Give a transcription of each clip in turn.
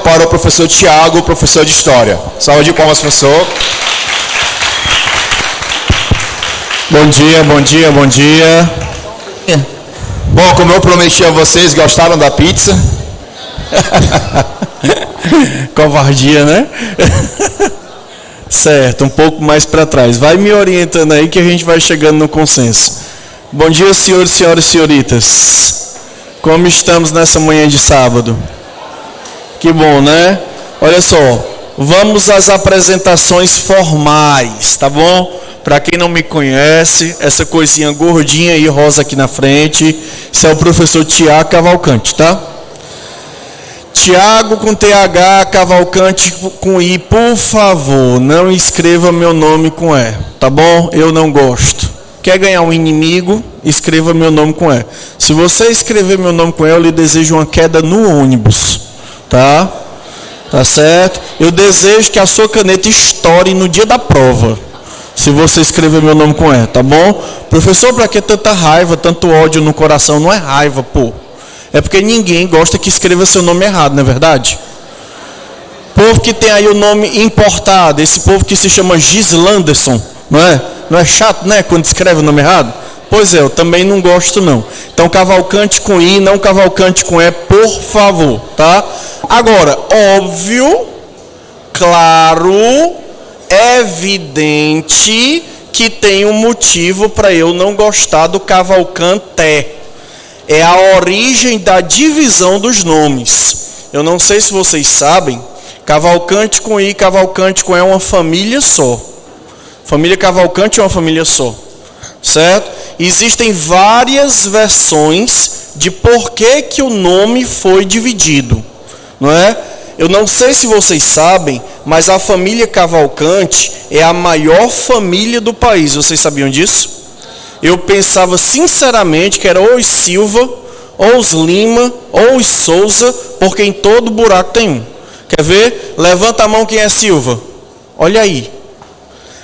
para o professor Tiago, professor de História. Salve de palmas, professor. Bom dia, bom dia, bom dia. Bom, como eu prometi a vocês, gostaram da pizza? Covardia, né? Certo, um pouco mais para trás. Vai me orientando aí que a gente vai chegando no consenso. Bom dia, senhores, senhoras e senhoritas. Como estamos nessa manhã de sábado? Que bom, né? Olha só, vamos às apresentações formais, tá bom? Para quem não me conhece, essa coisinha gordinha e rosa aqui na frente, esse é o professor Tiago Cavalcante, tá? Tiago com TH, Cavalcante com I, por favor, não escreva meu nome com E, tá bom? Eu não gosto. Quer ganhar um inimigo? Escreva meu nome com E. Se você escrever meu nome com E, eu lhe desejo uma queda no ônibus, tá? Tá certo? Eu desejo que a sua caneta estoure no dia da prova, se você escrever meu nome com E, tá bom? Professor, para que tanta raiva, tanto ódio no coração? Não é raiva, pô. É porque ninguém gosta que escreva seu nome errado, não é verdade? Povo que tem aí o nome importado, esse povo que se chama Gislanderson, não é? Não é chato, né, quando escreve o nome errado? Pois é, eu também não gosto não. Então, Cavalcante com I, não Cavalcante com E, por favor, tá? Agora, óbvio, claro, evidente que tem um motivo para eu não gostar do Cavalcante. É a origem da divisão dos nomes. Eu não sei se vocês sabem, Cavalcante com I, Cavalcante com E é uma família só. Família Cavalcante é uma família só, certo? Existem várias versões de por que o nome foi dividido, não é? Eu não sei se vocês sabem, mas a família Cavalcante é a maior família do país. Vocês sabiam disso? Eu pensava sinceramente que era ou os Silva, ou os Lima, ou os Souza, porque em todo buraco tem um. Quer ver? Levanta a mão quem é Silva. Olha aí.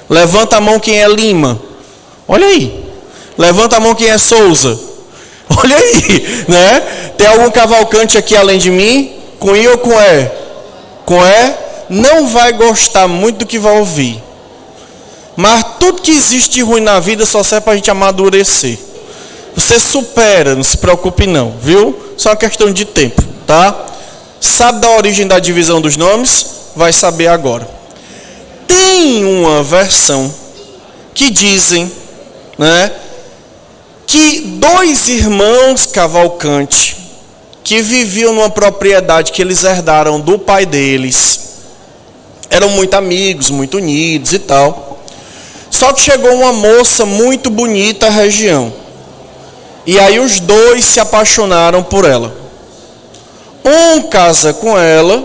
Levanta a mão quem é Lima. Olha aí. Levanta a mão quem é Souza. Olha aí, né? Tem algum Cavalcante aqui além de mim? Com I ou com E? Com E? Não vai gostar muito do que vai ouvir. Mas tudo que existe de ruim na vida só serve para a gente amadurecer. Você supera, não se preocupe não, viu? Só uma questão de tempo, tá? Sabe da origem da divisão dos nomes? Vai saber agora. Tem uma versão que dizem, né, que dois irmãos Cavalcante que viviam numa propriedade que eles herdaram do pai deles eram muito amigos, muito unidos e tal. Só que chegou uma moça muito bonita à região. E aí os dois se apaixonaram por ela. Um casa com ela,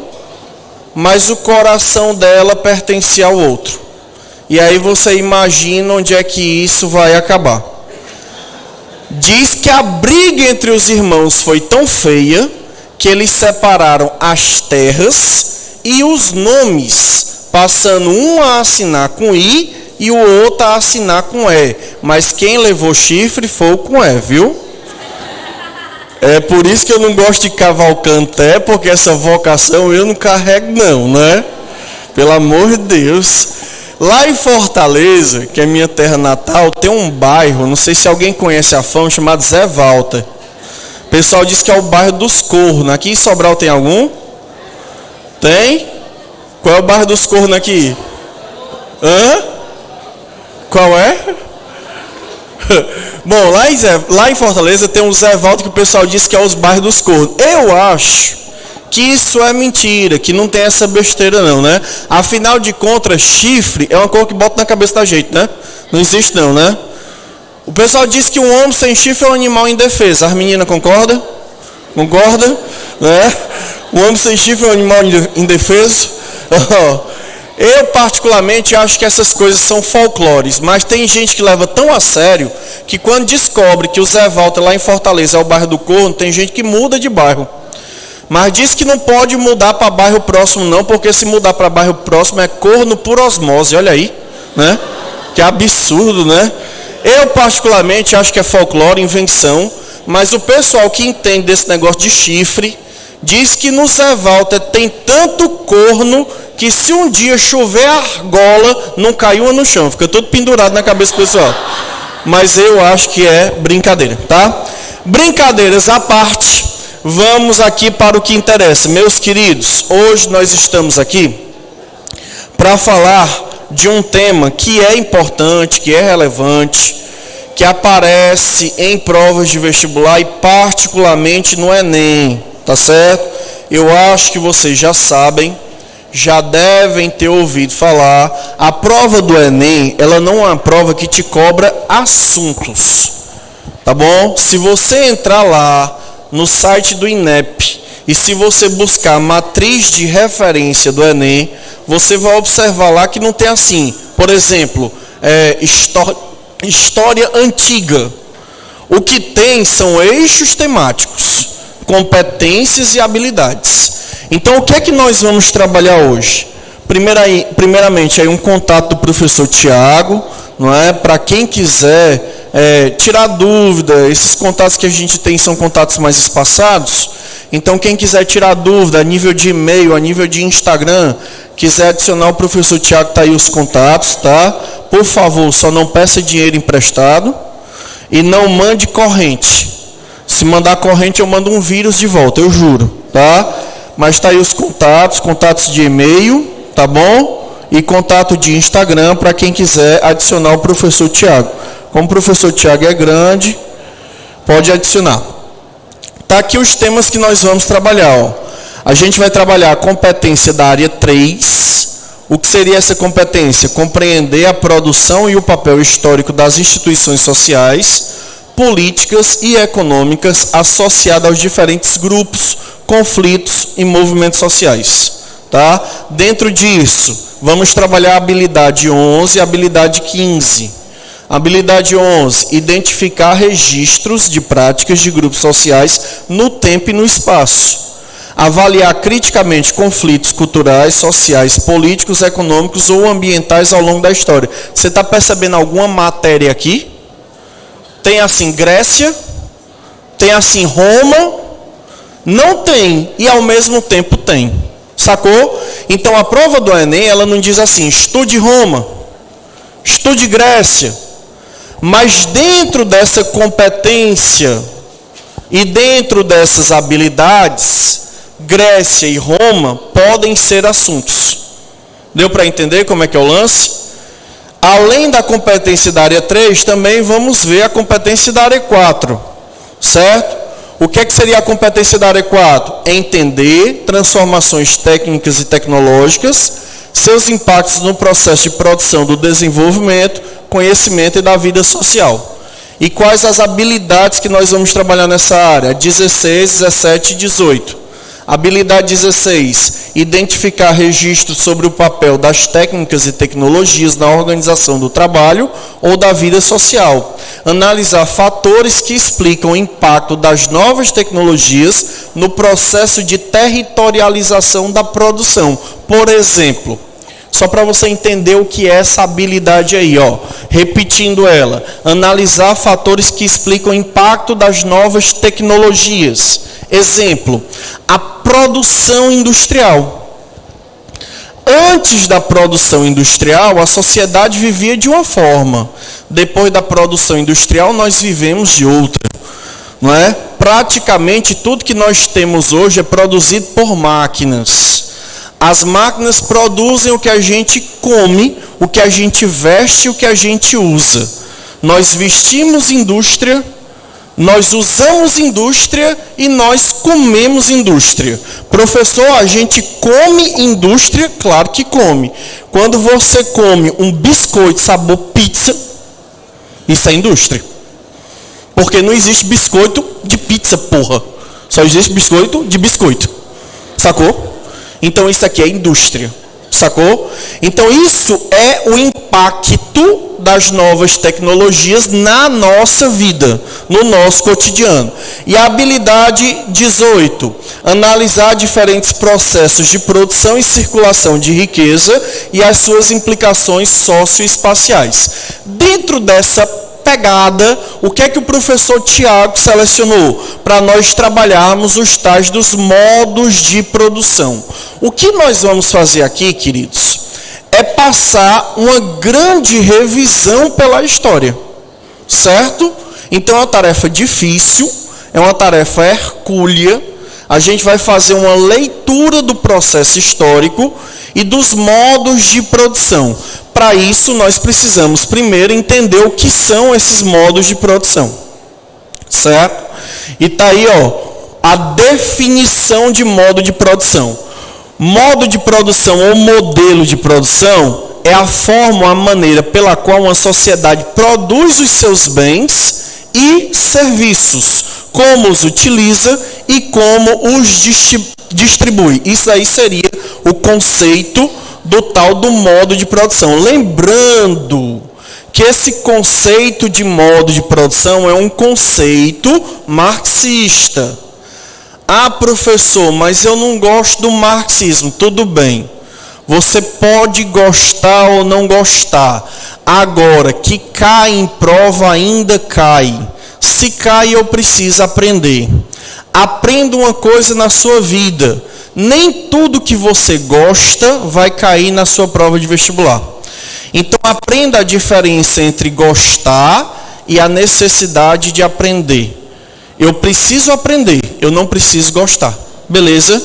mas o coração dela pertencia ao outro. E aí você imagina onde é que isso vai acabar. Diz que a briga entre os irmãos foi tão feia que eles separaram as terras e os nomes, passando um a assinar com I e o outro a assinar com E. Mas quem levou chifre foi o com E, viu? É por isso que eu não gosto de Cavalcante, porque essa vocação eu não carrego não, né? Pelo amor de Deus. Lá em Fortaleza, que é minha terra natal, tem um bairro, não sei se alguém conhece a fama, chamado Zé Walter. O pessoal diz que é o bairro dos Cornos. Aqui em Sobral tem algum? Tem? Qual é o bairro dos Cornos aqui? Hã? Qual é? Bom, lá em Fortaleza tem um Zé Walter que o pessoal diz que é os bairros dos Cornos. Eu acho que isso é mentira, que não tem essa besteira não, né? Afinal de contas, chifre é uma coisa que bota na cabeça da gente, né? Não existe não, né? O pessoal diz que um homem sem chifre é um animal indefeso. As meninas concordam? Concordam? Né? Um homem sem chifre é um animal indefeso? Eu particularmente acho que essas coisas são folclores, mas tem gente que leva tão a sério que quando descobre que o Zé Walter lá em Fortaleza é o bairro do Corno, tem gente que muda de bairro. Mas diz que não pode mudar para bairro próximo não, porque se mudar para bairro próximo é corno por osmose, olha aí, né? Que absurdo, né? Eu particularmente acho que é folclore, invenção, mas o pessoal que entende desse negócio de chifre diz que no Zé Walter tem tanto corno que se um dia chover argola, não cai uma no chão. Fica todo pendurado na cabeça do pessoal. Mas eu acho que é brincadeira, tá? Brincadeiras à parte, vamos aqui para o que interessa. Meus queridos, hoje nós estamos aqui para falar de um tema que é importante, que é relevante, que aparece em provas de vestibular e particularmente no Enem, tá certo? Eu acho que vocês já sabem, já devem ter ouvido falar, a prova do Enem, ela não é uma prova que te cobra assuntos, tá bom? Se você entrar lá no site do INEP e se você buscar a matriz de referência do Enem, você vai observar lá que não tem assim, por exemplo, história antiga. O que tem são eixos temáticos, competências e habilidades. Então, o que é que nós vamos trabalhar hoje? Primeiramente, aí um contato do professor Tiago, não é? Para quem quiser tirar dúvida, esses contatos que a gente tem são contatos mais espaçados. Então, quem quiser tirar dúvida a nível de e-mail, a nível de Instagram, quiser adicionar o professor Tiago, tá aí os contatos, tá? Por favor, só não peça dinheiro emprestado e não mande corrente. Se mandar corrente, eu mando um vírus de volta, eu juro, tá? Mas tá aí os contatos de e-mail, tá bom? E contato de Instagram para quem quiser adicionar o professor Tiago. Como o professor Tiago é grande, pode adicionar. Tá aqui os temas que nós vamos trabalhar, ó. A gente vai trabalhar a competência da área 3. O que seria essa competência? Compreender a produção e o papel histórico das instituições sociais, políticas e econômicas associadas aos diferentes grupos, conflitos e movimentos sociais. Tá? Dentro disso, vamos trabalhar a habilidade 11 e a habilidade 15. Habilidade 11, identificar registros de práticas de grupos sociais no tempo e no espaço. Avaliar criticamente conflitos culturais, sociais, políticos, econômicos ou ambientais ao longo da história. Você está percebendo alguma matéria aqui? Tem assim Grécia, tem assim Roma, não tem e ao mesmo tempo tem. Sacou? Então a prova do Enem, ela não diz assim, estude Roma, estude Grécia. Mas dentro dessa competência e dentro dessas habilidades, Grécia e Roma podem ser assuntos. Deu para entender como é que é o lance? Além da competência da área 3, também vamos ver a competência da área 4. Certo? O que é que seria a competência da área 4? Entender transformações técnicas e tecnológicas, seus impactos no processo de produção do desenvolvimento, conhecimento e da vida social. E quais as habilidades que nós vamos trabalhar nessa área? 16, 17 e 18. Habilidade 16, identificar registros sobre o papel das técnicas e tecnologias na organização do trabalho ou da vida social. Analisar fatores que explicam o impacto das novas tecnologias no processo de territorialização da produção. Por exemplo, só para você entender o que é essa habilidade aí, ó. Repetindo ela, analisar fatores que explicam o impacto das novas tecnologias. Exemplo, a produção industrial. Antes da produção industrial, a sociedade vivia de uma forma. Depois da produção industrial, nós vivemos de outra. Não é? Praticamente tudo que nós temos hoje é produzido por máquinas. As máquinas produzem o que a gente come, o que a gente veste, o que a gente usa. Nós vestimos indústria, nós usamos indústria e nós comemos indústria. Professor, a gente come indústria? Claro que come. Quando você come um biscoito sabor pizza, isso é indústria. Porque não existe biscoito de pizza, porra. Só existe biscoito de biscoito. Sacou? Então isso aqui é indústria, sacou? Então isso é o impacto das novas tecnologias na nossa vida, no nosso cotidiano. E a habilidade 18, analisar diferentes processos de produção e circulação de riqueza e as suas implicações socioespaciais. Dentro dessa pegada, o que é que o professor Tiago selecionou? Para nós trabalharmos os tais dos modos de produção. O que nós vamos fazer aqui, queridos, é passar uma grande revisão pela história, certo? Então é uma tarefa difícil, é uma tarefa hercúlea. A gente vai fazer uma leitura do processo histórico e dos modos de produção. Para isso, nós precisamos primeiro entender o que são esses modos de produção, certo? E está aí, a definição de modo de produção. Modo de produção ou modelo de produção é a forma, a maneira pela qual uma sociedade produz os seus bens e serviços, como os utiliza e como os distribui. Isso aí seria o conceito do tal do modo de produção. Lembrando que esse conceito de modo de produção é um conceito marxista. Ah, professor, mas eu não gosto do marxismo. Tudo bem. Você pode gostar ou não gostar. Agora, que cai em prova, ainda cai. Se cai, eu preciso aprender. Aprenda uma coisa na sua vida. Nem tudo que você gosta vai cair na sua prova de vestibular. Então, aprenda a diferença entre gostar e a necessidade de aprender. Eu preciso aprender, eu não preciso gostar. Beleza?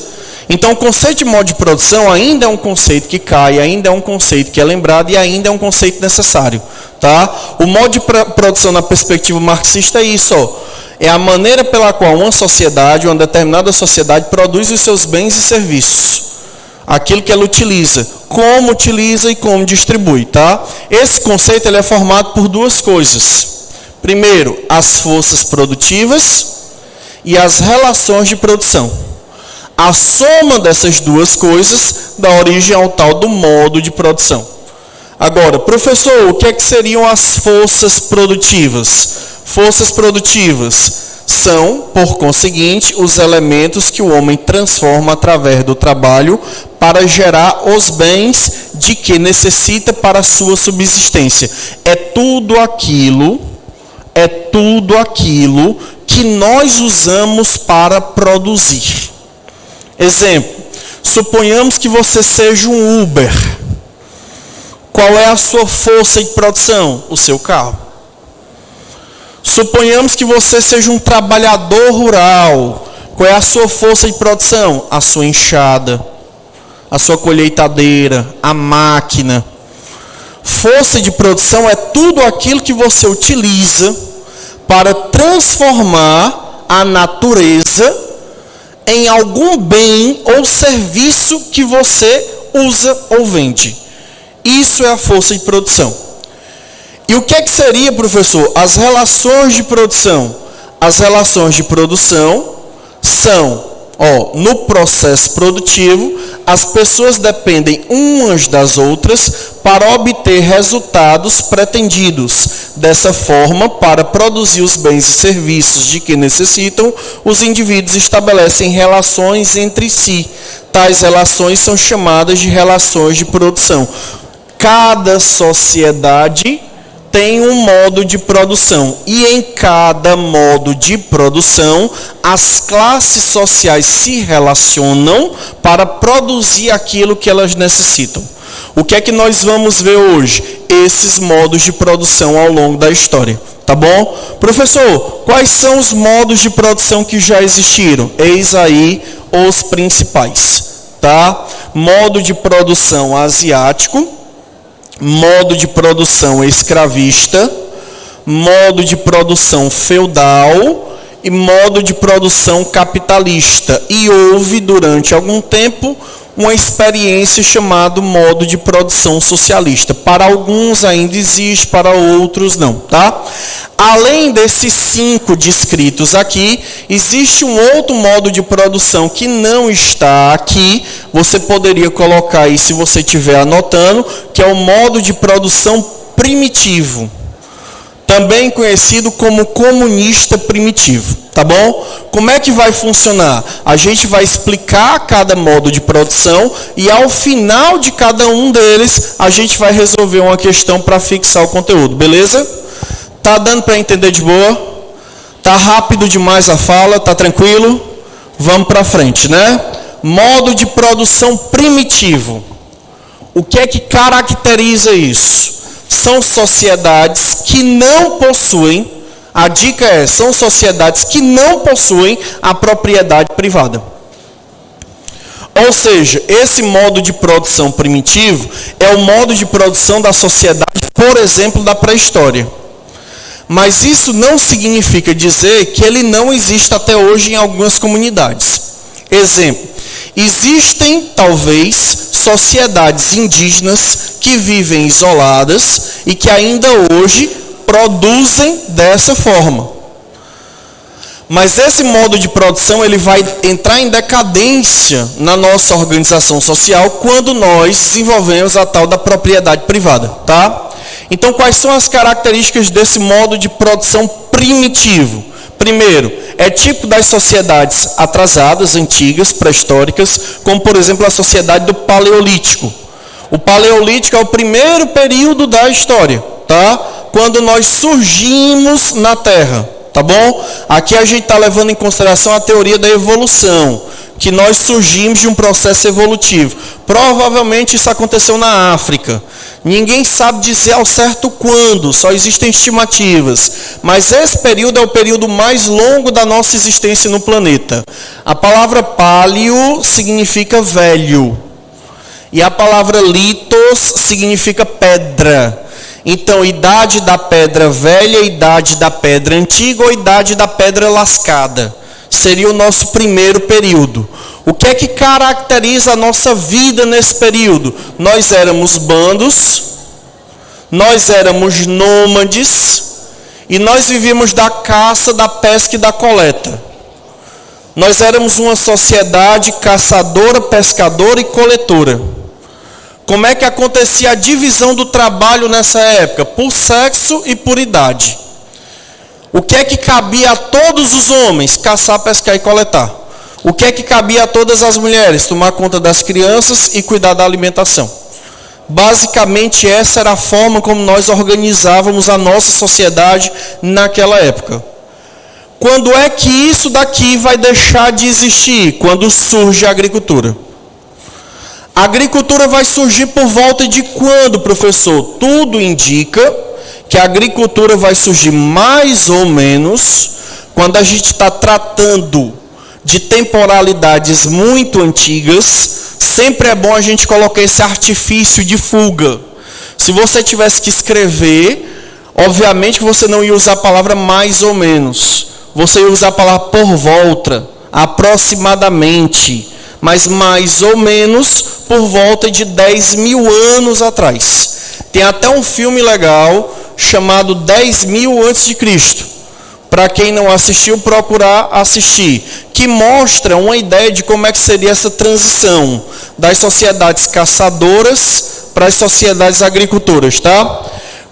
Então, o conceito de modo de produção ainda é um conceito que cai, ainda é um conceito que é lembrado e ainda é um conceito necessário. Tá? O modo de produção na perspectiva marxista é isso, é a maneira pela qual uma sociedade, uma determinada sociedade, produz os seus bens e serviços. Aquilo que ela utiliza, como utiliza e como distribui. Tá? Esse conceito ele é formado por duas coisas. Primeiro, as forças produtivas e as relações de produção. A soma dessas duas coisas dá origem ao tal do modo de produção. Agora, professor, o que é que seriam as forças produtivas? Forças produtivas são, por conseguinte, os elementos que o homem transforma através do trabalho para gerar os bens de que necessita para a sua subsistência. É tudo aquilo que nós usamos para produzir. Exemplo, suponhamos que você seja um Uber. Qual é a sua força de produção? O seu carro. Suponhamos que você seja um trabalhador rural. Qual é a sua força de produção? A sua enxada, a sua colheitadeira, a máquina. Força de produção é tudo aquilo que você utiliza para transformar a natureza em algum bem ou serviço que você usa ou vende. Isso é a força de produção. E o que é que seria, professor? As relações de produção. As relações de produção são, no processo produtivo, as pessoas dependem umas das outras para obter resultados pretendidos. Dessa forma, para produzir os bens e serviços de que necessitam, os indivíduos estabelecem relações entre si. Tais relações são chamadas de relações de produção. Cada sociedade tem um modo de produção. E em cada modo de produção, as classes sociais se relacionam para produzir aquilo que elas necessitam. O que é que nós vamos ver hoje? Esses modos de produção ao longo da história. Tá bom? Professor, quais são os modos de produção que já existiram? Eis aí os principais. Tá? Modo de produção asiático, modo de produção escravista, modo de produção feudal e modo de produção capitalista. E houve, durante algum tempo, uma experiência chamada modo de produção socialista. Para alguns ainda existe, para outros não, tá? Além desses 5 descritos aqui, existe um outro modo de produção que não está aqui. Você poderia colocar aí, se você estiver anotando, que é o modo de produção primitivo. Também conhecido como comunista primitivo, tá bom? Como é que vai funcionar? A gente vai explicar cada modo de produção e ao final de cada um deles, a gente vai resolver uma questão para fixar o conteúdo, beleza? Tá dando para entender de boa? Tá rápido demais a fala? Tá tranquilo? Vamos para frente, né? Modo de produção primitivo. O que é que caracteriza isso? São sociedades que não possuem, a dica é, são sociedades que não possuem a propriedade privada. Ou seja, esse modo de produção primitivo é o modo de produção da sociedade, por exemplo, da pré-história. Mas isso não significa dizer que ele não existe até hoje em algumas comunidades. Exemplo, existem talvez sociedades indígenas que vivem isoladas e que ainda hoje produzem dessa forma. Mas esse modo de produção ele vai entrar em decadência na nossa organização social quando nós desenvolvemos a tal da propriedade privada, tá? Então, quais são as características desse modo de produção primitivo? Primeiro, é tipo das sociedades atrasadas, antigas, pré-históricas, como, por exemplo, a sociedade do Paleolítico. O Paleolítico é o primeiro período da história, tá? Quando nós surgimos na Terra, tá bom? Aqui a gente está levando em consideração a teoria da evolução, que nós surgimos de um processo evolutivo. Provavelmente isso aconteceu na África. Ninguém sabe dizer ao certo quando, só existem estimativas. Mas esse período é o período mais longo da nossa existência no planeta. A palavra paleo significa velho. E a palavra litos significa pedra. Então, idade da pedra velha, idade da pedra antiga ou idade da pedra lascada. Seria o nosso primeiro período. O que é que caracteriza a nossa vida nesse período? Nós éramos bandos, nós éramos nômades e nós vivíamos da caça, da pesca e da coleta. Nós éramos uma sociedade caçadora, pescadora e coletora. Como é que acontecia a divisão do trabalho nessa época? Por sexo e por idade. O que é que cabia a todos os homens? Caçar, pescar e coletar. O que é que cabia a todas as mulheres? Tomar conta das crianças e cuidar da alimentação. Basicamente, essa era a forma como nós organizávamos a nossa sociedade naquela época. Quando é que isso daqui vai deixar de existir? Quando surge a agricultura. A agricultura vai surgir por volta de quando, professor? Tudo indica que a agricultura vai surgir mais ou menos quando a gente está tratando de temporalidades muito antigas. Sempre é bom a gente colocar esse artifício de fuga. Se você tivesse que escrever, obviamente que você não ia usar a palavra mais ou menos. Você ia usar a palavra por volta, aproximadamente, mas mais ou menos por volta de 10 mil anos atrás. Tem até um filme legal chamado 10.000 a.C., para quem não assistiu, procurar assistir, que mostra uma ideia de como é que seria essa transição das sociedades caçadoras para as sociedades agricultoras, tá?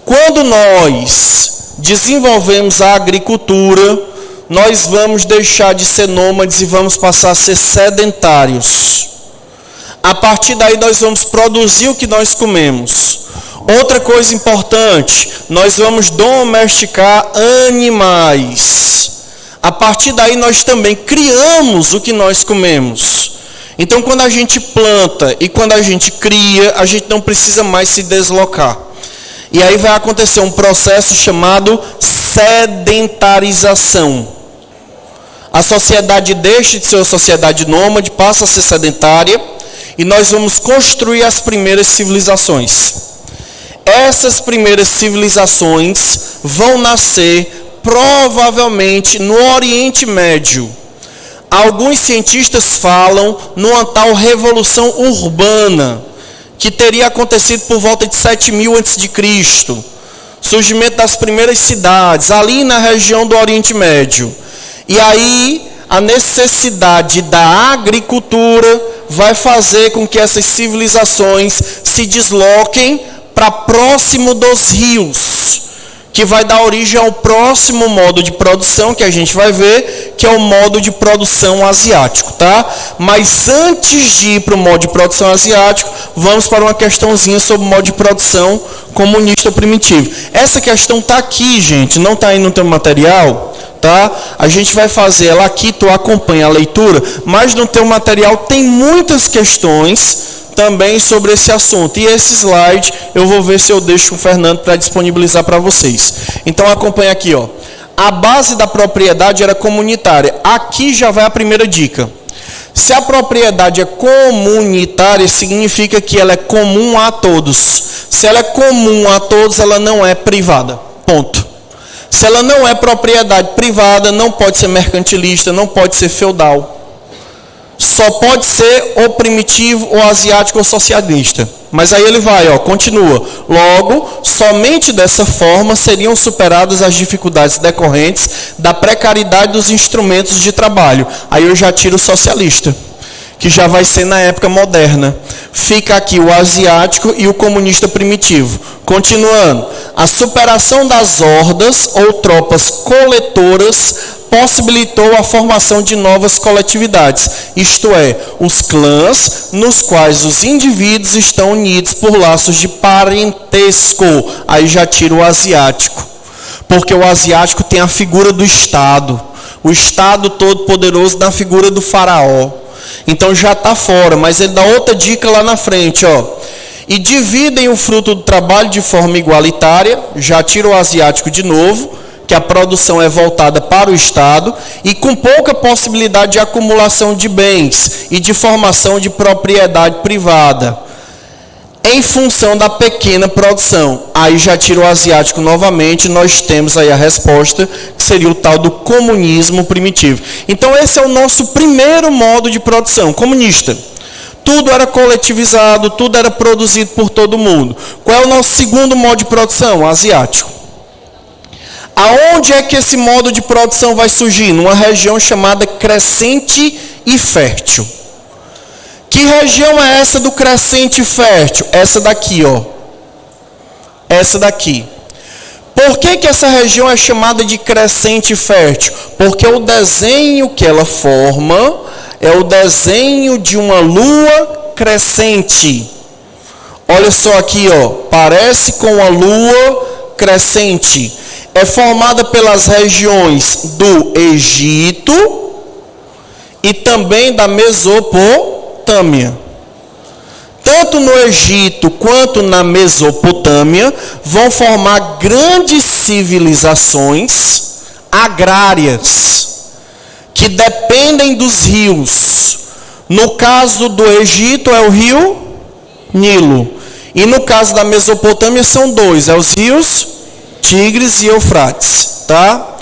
Quando nós desenvolvemos a agricultura, nós vamos deixar de ser nômades e vamos passar a ser sedentários. A partir daí nós vamos produzir o que nós comemos. Outra coisa importante, nós vamos domesticar animais. A partir daí nós também criamos o que nós comemos. Então quando a gente planta e quando a gente cria, a gente não precisa mais se deslocar. E aí vai acontecer um processo chamado sedentarização. A sociedade deixa de ser uma sociedade nômade, passa a ser sedentária, e nós vamos construir as primeiras civilizações. Essas primeiras civilizações vão nascer provavelmente no Oriente Médio. Alguns cientistas falam numa tal revolução urbana, que teria acontecido por volta de 7.000 a.C. Surgimento das primeiras cidades, ali na região do Oriente Médio. E aí, a necessidade da agricultura vai fazer com que essas civilizações se desloquem para próximo dos rios, que vai dar origem ao próximo modo de produção que a gente vai ver, que é o modo de produção asiático, tá? Mas antes de ir para o modo de produção asiático, vamos para uma questãozinha sobre o modo de produção comunista primitivo. Essa questão está aqui, gente, não está aí no teu material, tá? A gente vai fazer ela aqui, tu acompanha a leitura, mas no teu material tem muitas questões também sobre esse assunto. E esse slide eu vou ver se eu deixo com o Fernando para disponibilizar para vocês. Então acompanha aqui, ó. A base da propriedade era comunitária. Aqui já vai a primeira dica. Se a propriedade é comunitária, significa que ela é comum a todos. Se ela é comum a todos, ela não é privada. Ponto. Se ela não é propriedade privada, não pode ser mercantilista, não pode ser feudal. Só pode ser ou primitivo, ou asiático, ou socialista. Mas aí ele vai, ó, continua. Logo, somente dessa forma seriam superadas as dificuldades decorrentes da precariedade dos instrumentos de trabalho. Aí eu já tiro o socialista, que já vai ser na época moderna. Fica aqui o asiático e o comunista primitivo. Continuando. A superação das hordas ou tropas coletoras possibilitou a formação de novas coletividades, isto é, os clãs, nos quais os indivíduos estão unidos por laços de parentesco. Aí já tira o asiático, porque o asiático tem a figura do Estado, o Estado todo-poderoso na figura do faraó. Então já está fora, mas ele dá outra dica lá na frente, ó. E dividem o fruto do trabalho de forma igualitária, já tira o asiático de novo, que a produção é voltada para o Estado, e com pouca possibilidade de acumulação de bens e de formação de propriedade privada, em função da pequena produção. Aí já tira o asiático novamente, nós temos aí a resposta, que seria o tal do comunismo primitivo. Então esse é o nosso primeiro modo de produção, comunista. Tudo era coletivizado, tudo era produzido por todo mundo. Qual é o nosso segundo modo de produção? Asiático. Aonde é que esse modo de produção vai surgir? Numa região chamada crescente e fértil. Que região é essa do crescente e fértil? Essa daqui, ó. Essa daqui. Por que essa região é chamada de crescente e fértil? Porque o desenho que ela forma é o desenho de uma lua crescente. Olha só aqui, ó. Parece com a lua crescente. É formada pelas regiões do Egito e também da Mesopotâmia. Tanto no Egito quanto na Mesopotâmia vão formar grandes civilizações agrárias que dependem dos rios. No caso do Egito é o rio Nilo. E no caso da Mesopotâmia são dois, é os rios Tigres e Eufrates, tá?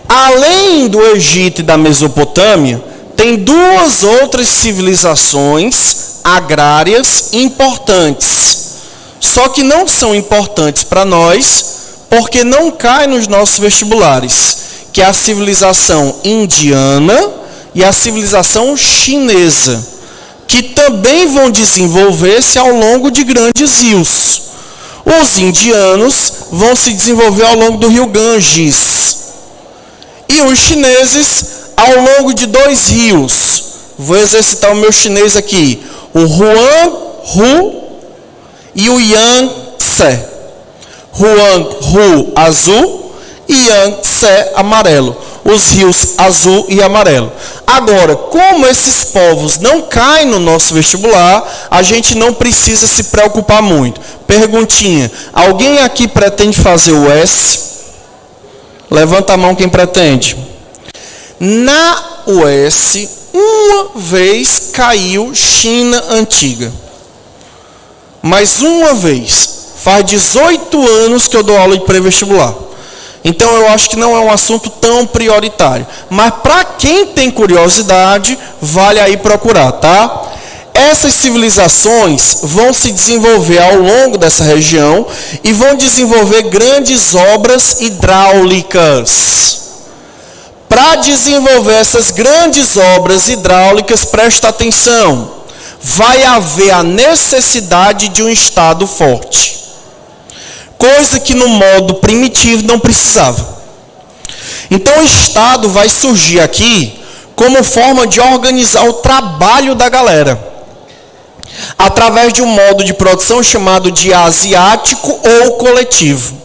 Além do Egito e da Mesopotâmia, tem duas outras civilizações agrárias importantes. Só que não são importantes para nós, porque não cai nos nossos vestibulares, que é a civilização indiana e a civilização chinesa, que também vão desenvolver-se ao longo de grandes rios. Os indianos vão se desenvolver ao longo do rio Ganges. E os chineses ao longo de dois rios. Vou exercitar o meu chinês aqui. O Huanghu e o Yangtze. Huanghu azul e Yangtze amarelo. Os rios azul e amarelo. Agora, como esses povos não caem no nosso vestibular, a gente não precisa se preocupar muito. Perguntinha, alguém aqui pretende fazer o S? Levanta a mão quem pretende. Na US, uma vez caiu China antiga. Mais uma vez. Faz 18 anos que eu dou aula de pré-vestibular. Então eu acho que não é um assunto tão prioritário. Mas para quem tem curiosidade, vale aí procurar, tá? Essas civilizações vão se desenvolver ao longo dessa região e vão desenvolver grandes obras hidráulicas. Para desenvolver essas grandes obras hidráulicas, presta atenção, vai haver a necessidade de um Estado forte. coisa que no modo primitivo não precisava. Então o Estado vai surgir aqui como forma de organizar o trabalho da galera, através de um modo de produção chamado de asiático ou coletivo.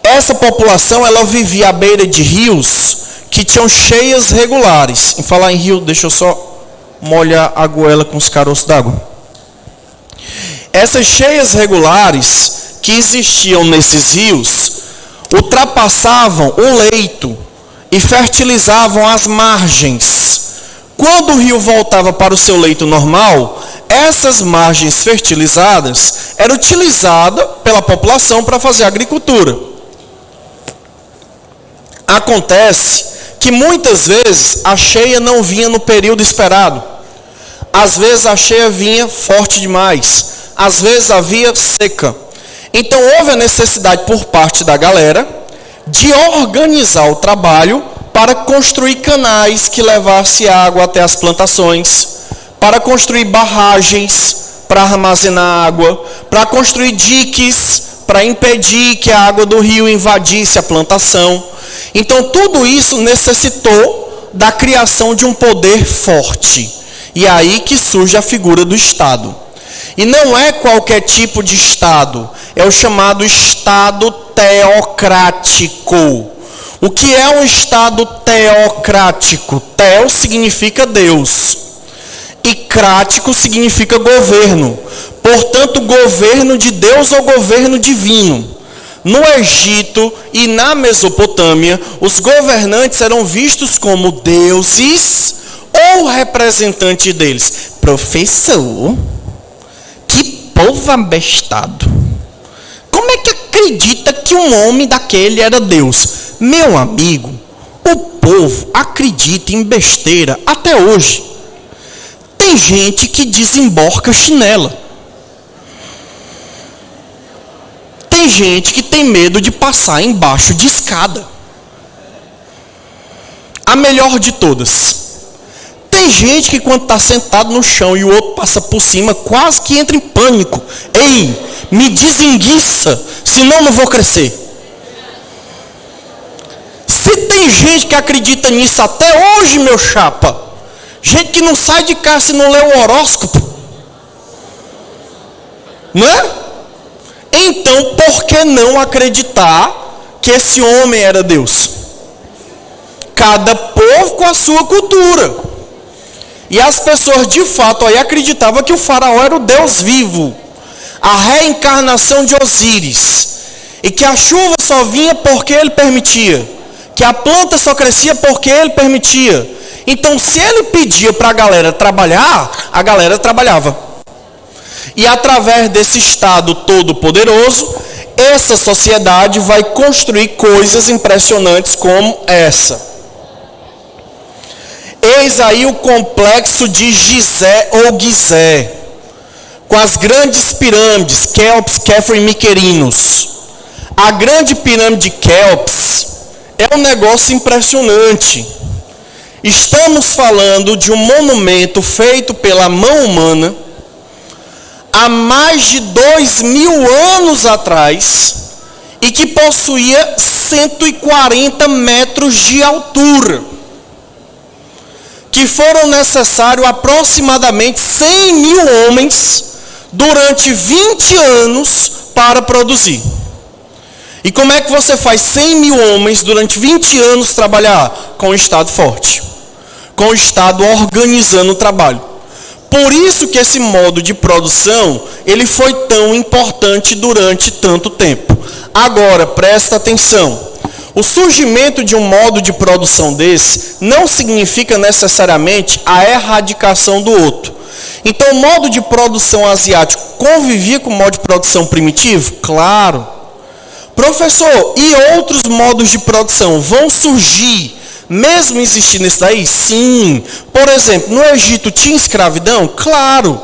Essa população, ela vivia à beira de rios que tinham cheias regulares. Em falar em rio, deixa eu só molhar a goela com os caroços d'água. Essas cheias regulares que existiam nesses rios ultrapassavam o leito e fertilizavam as margens. Quando o rio voltava para o seu leito normal, essas margens fertilizadas eram utilizadas pela população para fazer agricultura. Acontece que muitas vezes a cheia não vinha no período esperado. Às vezes a cheia vinha forte demais. Às vezes havia seca. Então houve a necessidade por parte da galera de organizar o trabalho para construir canais que levassem água até as plantações, para construir barragens para armazenar água, para construir diques para impedir que a água do rio invadisse a plantação. Então tudo isso necessitou da criação de um poder forte. E é aí que surge a figura do Estado. E não é qualquer tipo de Estado, é o chamado Estado teocrático. O que é um Estado teocrático? Teo significa Deus e crático significa governo. Portanto, governo de Deus ou governo divino. No Egito e na Mesopotâmia, os governantes eram vistos como deuses ou representantes deles. Professor, que povo abestado. Como é que acredita que um homem daquele era Deus? Meu amigo, o povo acredita em besteira até hoje. Tem gente que desemborca chinela. Tem gente que tem medo de passar embaixo de escada. A melhor de todas. Tem gente que quando está sentado no chão e o outro passa por cima, quase que entra em pânico. Ei, me desenguiça, senão não vou crescer. Se tem gente que acredita nisso até hoje, meu chapa, gente que não sai de casa se não lê o horóscopo, não é? Então, por que não acreditar que esse homem era Deus? Cada povo com a sua cultura. E as pessoas de fato aí acreditavam que o faraó era o Deus vivo, a reencarnação de Osíris, e que a chuva só vinha porque ele permitia, que a planta só crescia porque ele permitia. Então, se ele pedia para a galera trabalhar, a galera trabalhava. E através desse Estado todo-poderoso, essa sociedade vai construir coisas impressionantes como essa. Eis aí o complexo de Gizé ou Gizé, com as grandes pirâmides, Quéops, Kéfera e Miquerinos. A grande pirâmide de Quéops é um negócio impressionante. Estamos falando de um monumento feito pela mão humana há mais de 2000 anos atrás e que possuía 140 metros de altura, que foram necessários aproximadamente 100 mil homens durante 20 anos para produzir. E como é que você faz 100 mil homens durante 20 anos trabalhar? Com o Estado forte, com o Estado organizando o trabalho. Por isso que esse modo de produção, ele foi tão importante durante tanto tempo. Agora, presta atenção. O surgimento de um modo de produção desse não significa necessariamente a erradicação do outro. Então, o modo de produção asiático convivia com o modo de produção primitivo? Claro. Professor, e outros modos de produção vão surgir, mesmo existindo isso daí? Sim. Por exemplo, no Egito tinha escravidão? Claro.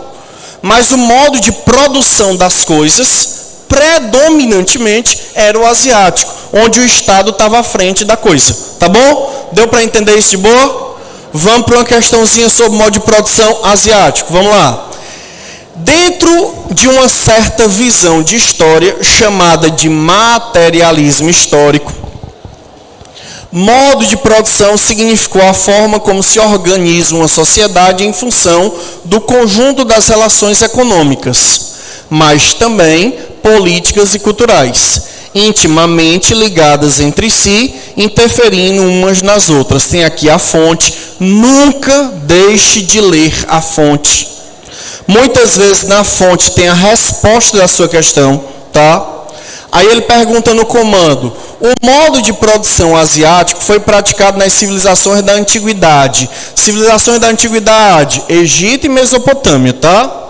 Mas o modo de produção das coisas, predominantemente, era o asiático, onde o Estado estava à frente da coisa. Tá bom? Deu para entender isso de boa? Vamos para uma questãozinha sobre o modo de produção asiático. Vamos lá. Dentro de uma certa visão de história chamada de materialismo histórico, modo de produção significou a forma como se organiza uma sociedade em função do conjunto das relações econômicas, mas também políticas e culturais, intimamente ligadas entre si, interferindo umas nas outras. Tem aqui a fonte, nunca deixe de ler a fonte. Muitas vezes na fonte tem a resposta da sua questão, tá? Aí ele pergunta no comando: o modo de produção asiático foi praticado nas civilizações da antiguidade. Civilizações da antiguidade, Egito e Mesopotâmia, tá?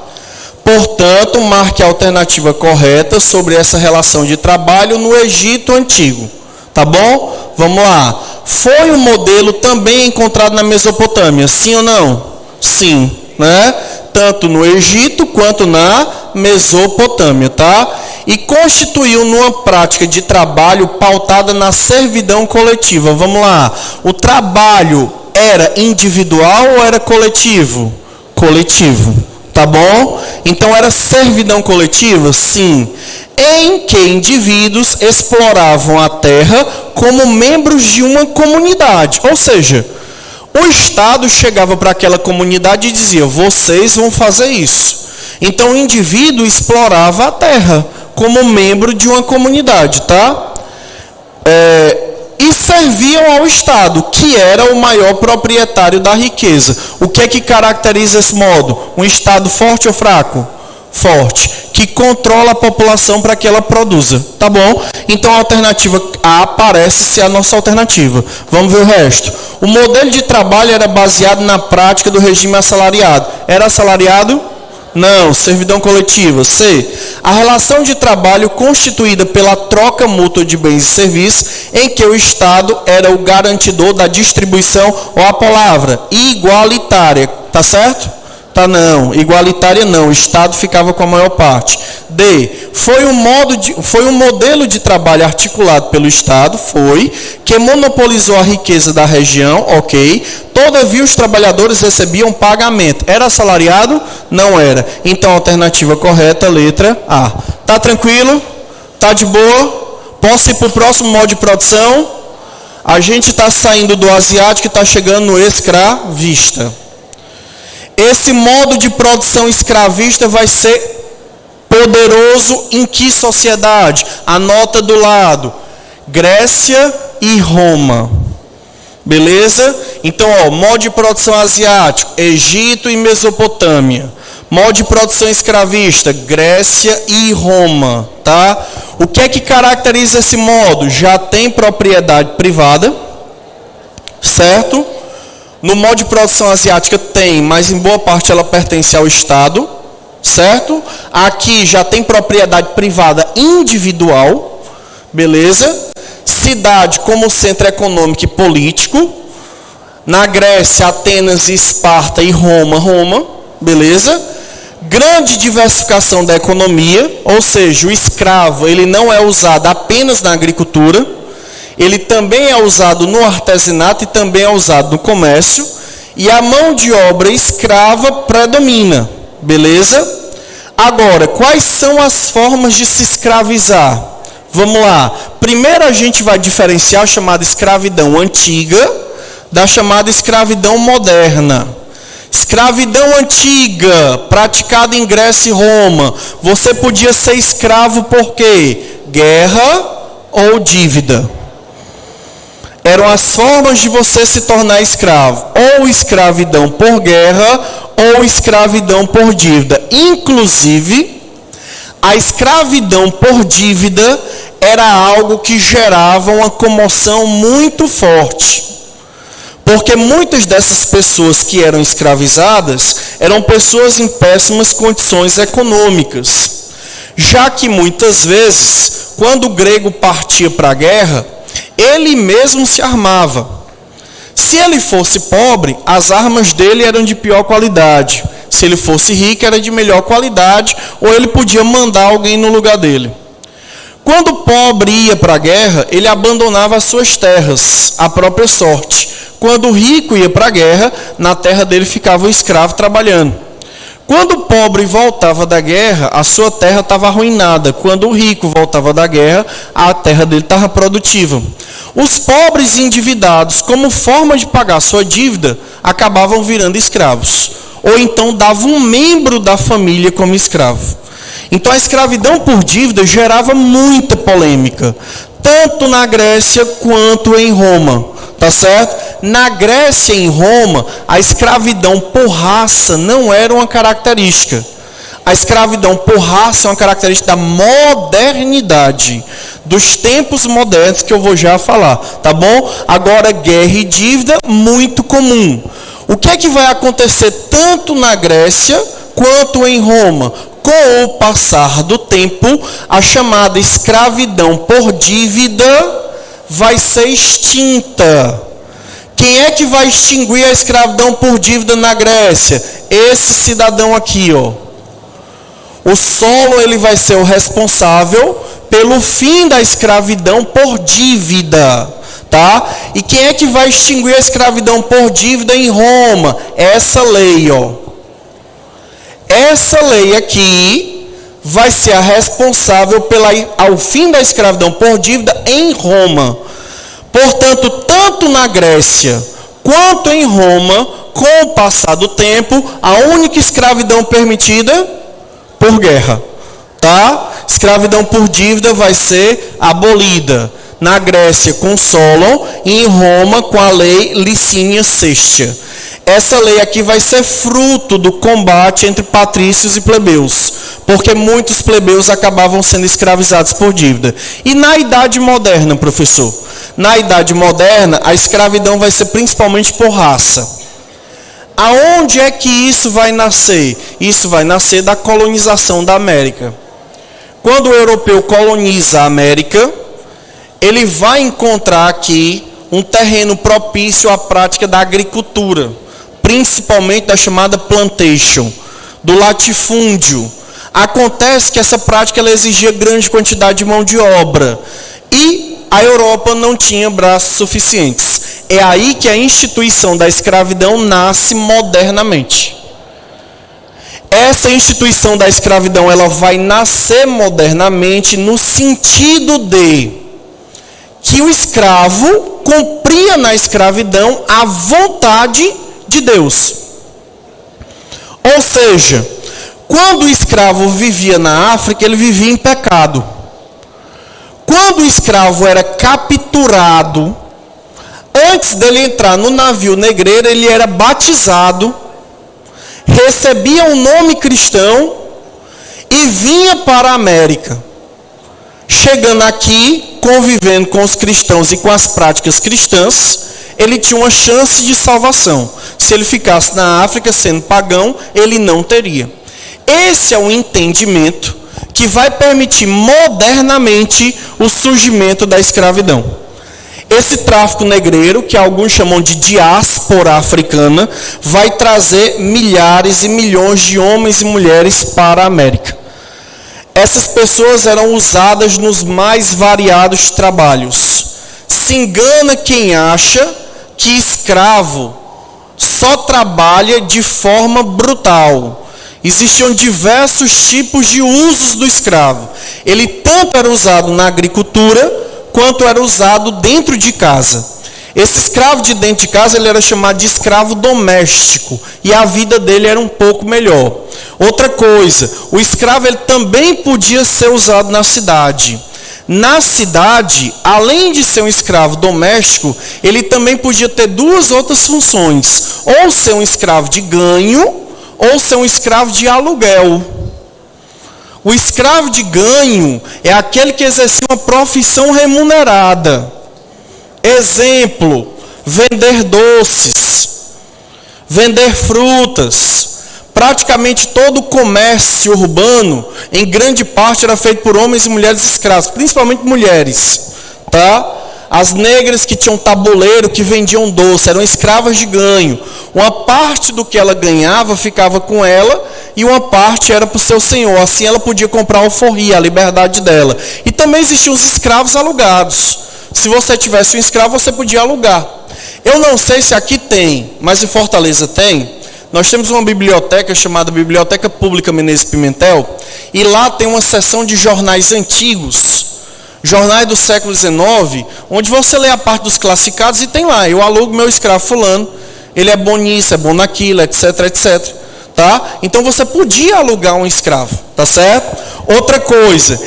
Portanto, marque a alternativa correta sobre essa relação de trabalho no Egito Antigo. Tá bom? Vamos lá. Foi um modelo também encontrado na Mesopotâmia, sim ou não? Sim, né? Tanto no Egito quanto na Mesopotâmia, tá? E constituiu numa prática de trabalho pautada na servidão coletiva. Vamos lá. O trabalho era individual ou era coletivo? Coletivo. Tá bom? Então era servidão coletiva? Sim. Em que indivíduos exploravam a terra como membros de uma comunidade. Ou seja, o Estado chegava para aquela comunidade e dizia: vocês vão fazer isso. Então o indivíduo explorava a terra como membro de uma comunidade, tá? E serviam ao Estado, que era o maior proprietário da riqueza. O que é que caracteriza esse modo? Um Estado forte ou fraco? Forte, que controla a população para que ela produza, tá bom? Então a alternativa A parece ser a nossa alternativa. Vamos ver o resto. O modelo de trabalho era baseado na prática do regime assalariado. Era assalariado? Não. Servidão coletiva. C. A relação de trabalho constituída pela troca mútua de bens e serviços, em que o Estado era o garantidor da distribuição, ou a palavra igualitária. Tá certo? Tá não. Igualitária não. O Estado ficava com a maior parte. D. Foi um modelo de trabalho articulado pelo Estado, que monopolizou a riqueza da região, ok. Todavia os trabalhadores recebiam pagamento. Era assalariado? Não era. Então a alternativa correta, letra A. Tá tranquilo? Tá de boa? Posso ir para o próximo modo de produção? A gente está saindo do asiático e está chegando no escravista. Esse modo de produção escravista vai ser poderoso em que sociedade? Anota do lado: Grécia e Roma. Beleza? Então, modo de produção asiático, Egito e Mesopotâmia. Modo de produção escravista, Grécia e Roma, tá? O que é que caracteriza esse modo? Já tem propriedade privada, certo? No modo de produção asiática tem, mas em boa parte ela pertence ao Estado, certo? Aqui já tem propriedade privada individual, beleza? Cidade como centro econômico e político. Na Grécia, Atenas, Esparta e Roma, beleza? Grande diversificação da economia, ou seja, o escravo ele não é usado apenas na agricultura, ele também é usado no artesanato e também é usado no comércio, e a mão de obra escrava predomina, beleza? Agora, quais são as formas de se escravizar? Vamos lá. Primeiro a gente vai diferenciar a chamada escravidão antiga da chamada escravidão moderna. Escravidão antiga, praticada em Grécia e Roma. Você podia ser escravo por quê? Guerra ou dívida. Eram as formas de você se tornar escravo. Ou escravidão por guerra, ou escravidão por dívida. Inclusive, a escravidão por dívida era algo que gerava uma comoção muito forte. Porque muitas dessas pessoas que eram escravizadas eram pessoas em péssimas condições econômicas. Já que muitas vezes, quando o grego partia para a guerra, ele mesmo se armava. Se ele fosse pobre, as armas dele eram de pior qualidade. Se ele fosse rico, era de melhor qualidade, ou ele podia mandar alguém no lugar dele. Quando o pobre ia para a guerra, ele abandonava as suas terras, à própria sorte. Quando o rico ia para a guerra, na terra dele ficava o escravo trabalhando. Quando o pobre voltava da guerra, a sua terra estava arruinada. Quando o rico voltava da guerra, a terra dele estava produtiva. Os pobres endividados, como forma de pagar sua dívida, acabavam virando escravos. Ou então davam um membro da família como escravo. Então a escravidão por dívida gerava muita polêmica, tanto na Grécia quanto em Roma. Tá certo? Na Grécia e em Roma, a escravidão por raça não era uma característica. A escravidão por raça é uma característica da modernidade, dos tempos modernos, que eu vou já falar, tá bom? Agora, guerra e dívida, muito comum. O que é que vai acontecer tanto na Grécia quanto em Roma? Com o passar do tempo, a chamada escravidão por dívida vai ser extinta. Quem é que vai extinguir a escravidão por dívida na Grécia? Esse cidadão aqui, ó. O solo, ele vai ser o responsável pelo fim da escravidão por dívida, tá? E quem é que vai extinguir a escravidão por dívida em Roma? Essa lei, ó. Essa lei aqui vai ser a responsável ao fim da escravidão por dívida em Roma. Portanto, tanto na Grécia quanto em Roma, com o passar do tempo, a única escravidão permitida por guerra, tá? Escravidão por dívida vai ser abolida. Na Grécia com Solon e em Roma com a lei Licínia Sextia. Essa lei aqui vai ser fruto do combate entre patrícios e plebeus, porque muitos plebeus acabavam sendo escravizados por dívida. E na Idade Moderna, professor? Na Idade Moderna, a escravidão vai ser principalmente por raça. Aonde é que isso vai nascer? Isso vai nascer da colonização da América. Quando o europeu coloniza a América, ele vai encontrar aqui um terreno propício à prática da agricultura, principalmente da chamada plantation, do latifúndio. Acontece que essa prática ela exigia grande quantidade de mão de obra e a Europa não tinha braços suficientes. É aí que a instituição da escravidão nasce modernamente. Essa instituição da escravidão ela vai nascer modernamente no sentido de que o escravo cumpria na escravidão a vontade de Deus. Ou seja, quando o escravo vivia na África, ele vivia em pecado. Quando o escravo era capturado, antes dele entrar no navio negreiro, ele era batizado, recebia um nome cristão e vinha para a América. Chegando aqui, convivendo com os cristãos e com as práticas cristãs, ele tinha uma chance de salvação. Se ele ficasse na África sendo pagão, ele não teria. Esse é o entendimento que vai permitir modernamente o surgimento da escravidão. Esse tráfico negreiro, que alguns chamam de diáspora africana, vai trazer milhares e milhões de homens e mulheres para a América. Essas pessoas eram usadas nos mais variados trabalhos. Se engana quem acha que escravo só trabalha de forma brutal. Existiam diversos tipos de usos do escravo. Ele tanto era usado na agricultura, quanto era usado dentro de casa. Esse escravo de dentro de casa, ele era chamado de escravo doméstico, e a vida dele era um pouco melhor. Outra coisa, o escravo ele também podia ser usado na cidade. Na cidade, além de ser um escravo doméstico, ele também podia ter duas outras funções: ou ser um escravo de ganho, ou ser um escravo de aluguel. O escravo de ganho é aquele que exercia uma profissão remunerada. Exemplo, vender doces, vender frutas. Praticamente todo o comércio urbano, em grande parte, era feito por homens e mulheres escravos, principalmente mulheres, tá? As negras que tinham tabuleiro, que vendiam doce, eram escravas de ganho. Uma parte do que ela ganhava ficava com ela e uma parte era para o seu senhor. Assim ela podia comprar alforria, a liberdade dela. E também existiam os escravos alugados. Se você tivesse um escravo, você podia alugar. Eu não sei se aqui tem, mas em Fortaleza tem. nós temos uma biblioteca chamada Biblioteca Pública Menezes Pimentel, e lá tem uma seção de jornais antigos, jornais do século XIX, onde você lê a parte dos classificados e tem lá, eu alugo meu escravo fulano, ele é bom nisso, é bom naquilo, etc, etc. Tá? Então você podia alugar um escravo, tá certo? Outra coisa,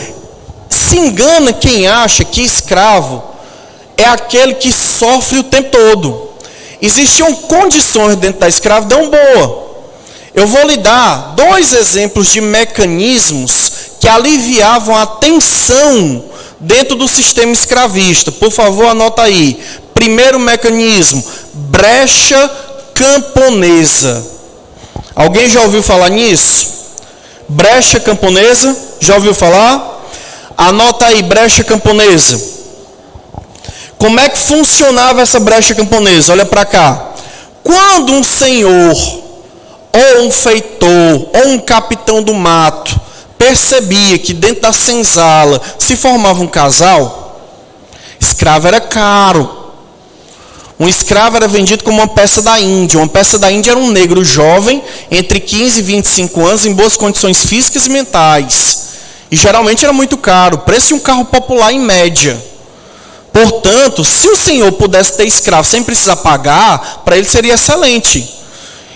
se engana quem acha que escravo é aquele que sofre o tempo todo. Existiam condições dentro da escravidão boa. Eu vou lhe dar 2 exemplos de mecanismos que aliviavam a tensão dentro do sistema escravista. Por favor, anota aí. Primeiro mecanismo, brecha camponesa. Alguém já ouviu falar nisso? Brecha camponesa? Já ouviu falar? Anota aí, brecha camponesa. Como é que funcionava essa brecha camponesa? Olha para cá. Quando um senhor, ou um feitor, ou um capitão do mato, percebia que dentro da senzala se formava um casal, escravo era caro. Um escravo era vendido como uma peça da Índia. Uma peça da Índia era um negro jovem, entre 15 e 25 anos, em boas condições físicas e mentais. E geralmente era muito caro, preço de um carro popular em média. Portanto, se o senhor pudesse ter escravo sem precisar pagar, para ele seria excelente.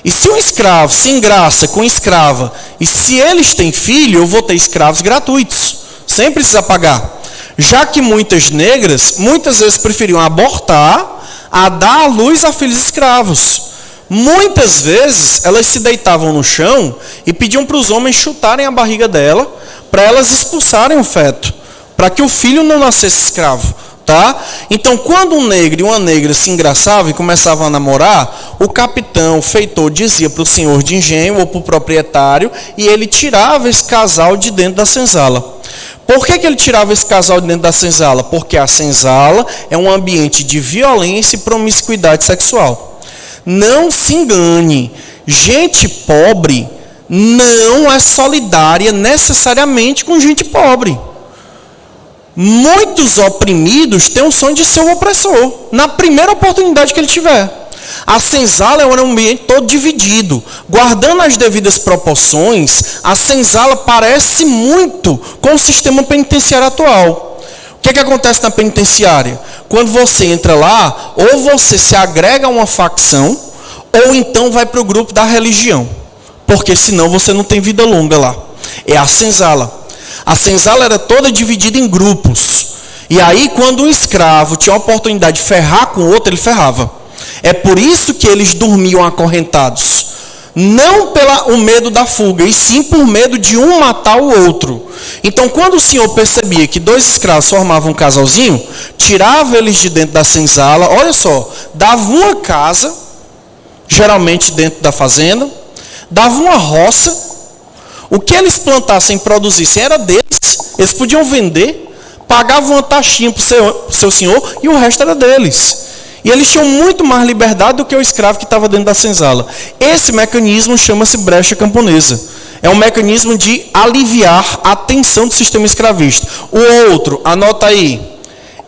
E se um escravo se engraça com escrava, e se eles têm filho, eu vou ter escravos gratuitos, sem precisar pagar. Já que muitas negras, muitas vezes preferiam abortar, a dar à luz a filhos escravos. Muitas vezes elas se deitavam no chão e pediam para os homens chutarem a barriga dela, para elas expulsarem o feto, para que o filho não nascesse escravo. Tá? Então, quando um negro e uma negra se engraçavam e começavam a namorar, o capitão, o feitor, dizia para o senhor de engenho ou para o proprietário, e ele tirava esse casal de dentro da senzala. Por que ele tirava esse casal de dentro da senzala? Porque a senzala é um ambiente de violência e promiscuidade sexual. Não se engane, gente pobre não é solidária necessariamente com gente pobre. Muitos oprimidos têm o sonho de ser um opressor, na primeira oportunidade que ele tiver. A senzala é um ambiente todo dividido. Guardando as devidas proporções, a senzala parece muito com o sistema penitenciário atual. O que acontece na penitenciária? Quando você entra lá, ou você se agrega a uma facção, ou então vai para o grupo da religião. Porque senão você não tem vida longa lá. É a senzala. A senzala era toda dividida em grupos. E aí, quando um escravo tinha a oportunidade de ferrar com o outro, ele ferrava. É por isso que eles dormiam acorrentados. Não pelo medo da fuga, e sim por medo de um matar o outro. Então, quando o senhor percebia que 2 escravos formavam um casalzinho, tirava eles de dentro da senzala, olha só, dava uma casa, geralmente dentro da fazenda, dava uma roça. O que eles plantassem e produzissem era deles. Eles podiam vender, pagavam uma taxinha para o seu senhor e o resto era deles. E eles tinham muito mais liberdade do que o escravo que estava dentro da senzala. Esse mecanismo chama-se brecha camponesa. É um mecanismo de aliviar a tensão do sistema escravista. O outro, anota aí,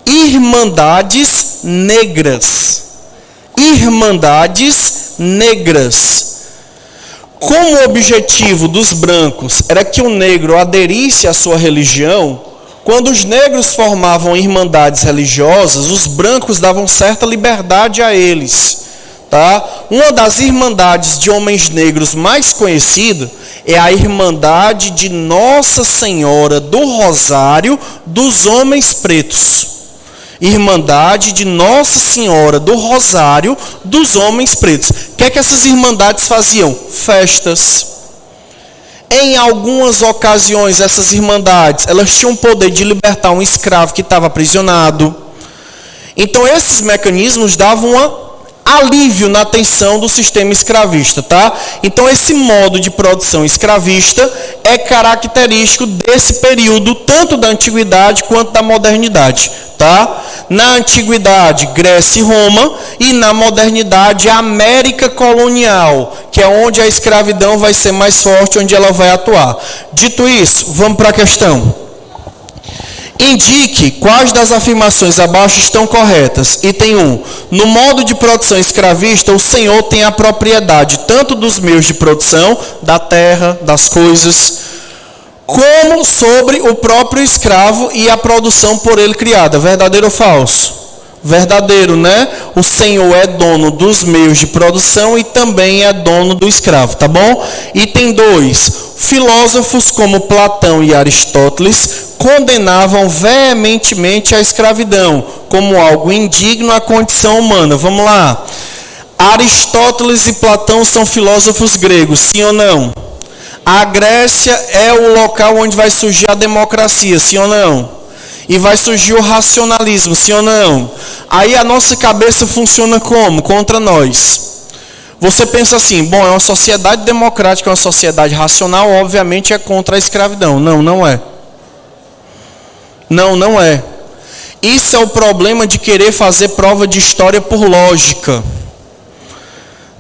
irmandades negras. Irmandades negras. Como o objetivo dos brancos era que o negro aderisse à sua religião, quando os negros formavam irmandades religiosas, os brancos davam certa liberdade a eles. Tá? Uma das irmandades de homens negros mais conhecida é a Irmandade de Nossa Senhora do Rosário dos Homens Pretos. Irmandade de Nossa Senhora do Rosário dos Homens Pretos. O que é que essas irmandades faziam? Festas. Em algumas ocasiões, essas irmandades, elas tinham o poder de libertar um escravo que estava aprisionado. Então, esses mecanismos davam um alívio na tensão do sistema escravista, tá? Então, esse modo de produção escravista é característico desse período, tanto da antiguidade quanto da modernidade, tá? Na antiguidade, Grécia e Roma, e na modernidade, América colonial, que é onde a escravidão vai ser mais forte, onde ela vai atuar. Dito isso, vamos para a questão. Indique quais das afirmações abaixo estão corretas. Item 1. No modo de produção escravista, o senhor tem a propriedade tanto dos meios de produção, da terra, das coisas, como sobre o próprio escravo e a produção por ele criada. Verdadeiro ou falso? Verdadeiro, né? O senhor é dono dos meios de produção e também é dono do escravo, tá bom? Item 2. Filósofos como Platão e Aristóteles condenavam veementemente a escravidão como algo indigno à condição humana. Vamos lá. Aristóteles e Platão são filósofos gregos, sim ou não? A Grécia é o local onde vai surgir a democracia, sim ou não? E vai surgir o racionalismo, sim ou não? Aí a nossa cabeça funciona como? Contra nós. Você pensa assim, bom, é uma sociedade democrática, é uma sociedade racional, obviamente é contra a escravidão. Não, não é. Não, não é. Isso é o problema de querer fazer prova de história por lógica.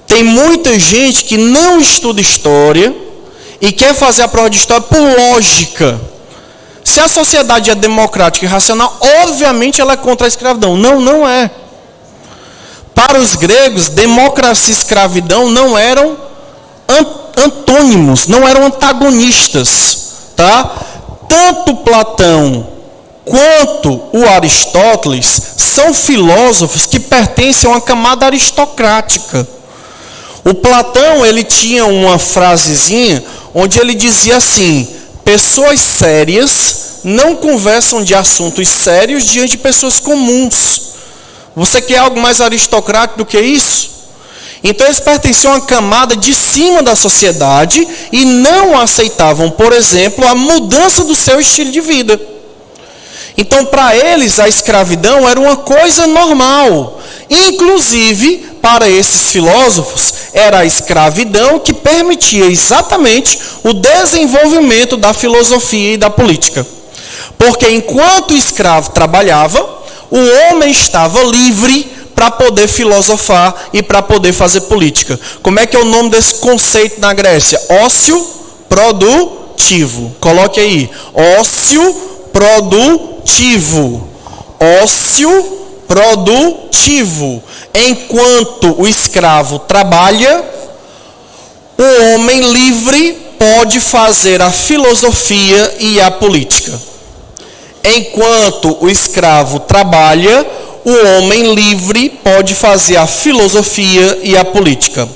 Tem muita gente que não estuda história e quer fazer a prova de história por lógica. Se a sociedade é democrática e racional, obviamente ela é contra a escravidão. Não, não é. Para os gregos, democracia e escravidão não eram antônimos, não eram antagonistas, tá? Tanto Platão quanto o Aristóteles são filósofos que pertencem a uma camada aristocrática. O Platão, ele tinha uma frasezinha onde ele dizia assim: pessoas sérias não conversam de assuntos sérios diante de pessoas comuns. Você quer algo mais aristocrático do que isso? Então eles pertenciam a uma camada de cima da sociedade e não aceitavam, por exemplo, a mudança do seu estilo de vida. Então para eles a escravidão era uma coisa normal. Inclusive, para esses filósofos, era a escravidão que permitia exatamente o desenvolvimento da filosofia e da política. Porque enquanto o escravo trabalhava, o homem estava livre para poder filosofar e para poder fazer política. Como é que é o nome desse conceito na Grécia? Ócio produtivo. Coloque aí. Ócio produtivo. Ócio produtivo. Enquanto o escravo trabalha, o homem livre pode fazer a filosofia e a política. Enquanto o escravo trabalha, o homem livre pode fazer a filosofia e a política.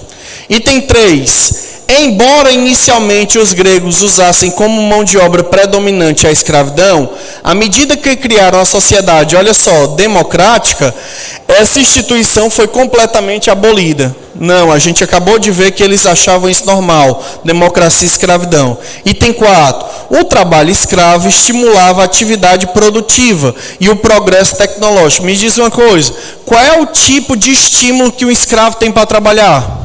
Item 3. Embora inicialmente os gregos usassem como mão de obra predominante a escravidão, à medida que criaram a sociedade, olha só, democrática, essa instituição foi completamente abolida. Não, a gente acabou de ver que eles achavam isso normal, democracia e escravidão. Item 4. O trabalho escravo estimulava a atividade produtiva e o progresso tecnológico. Me diz uma coisa, qual é o tipo de estímulo que um escravo tem para trabalhar?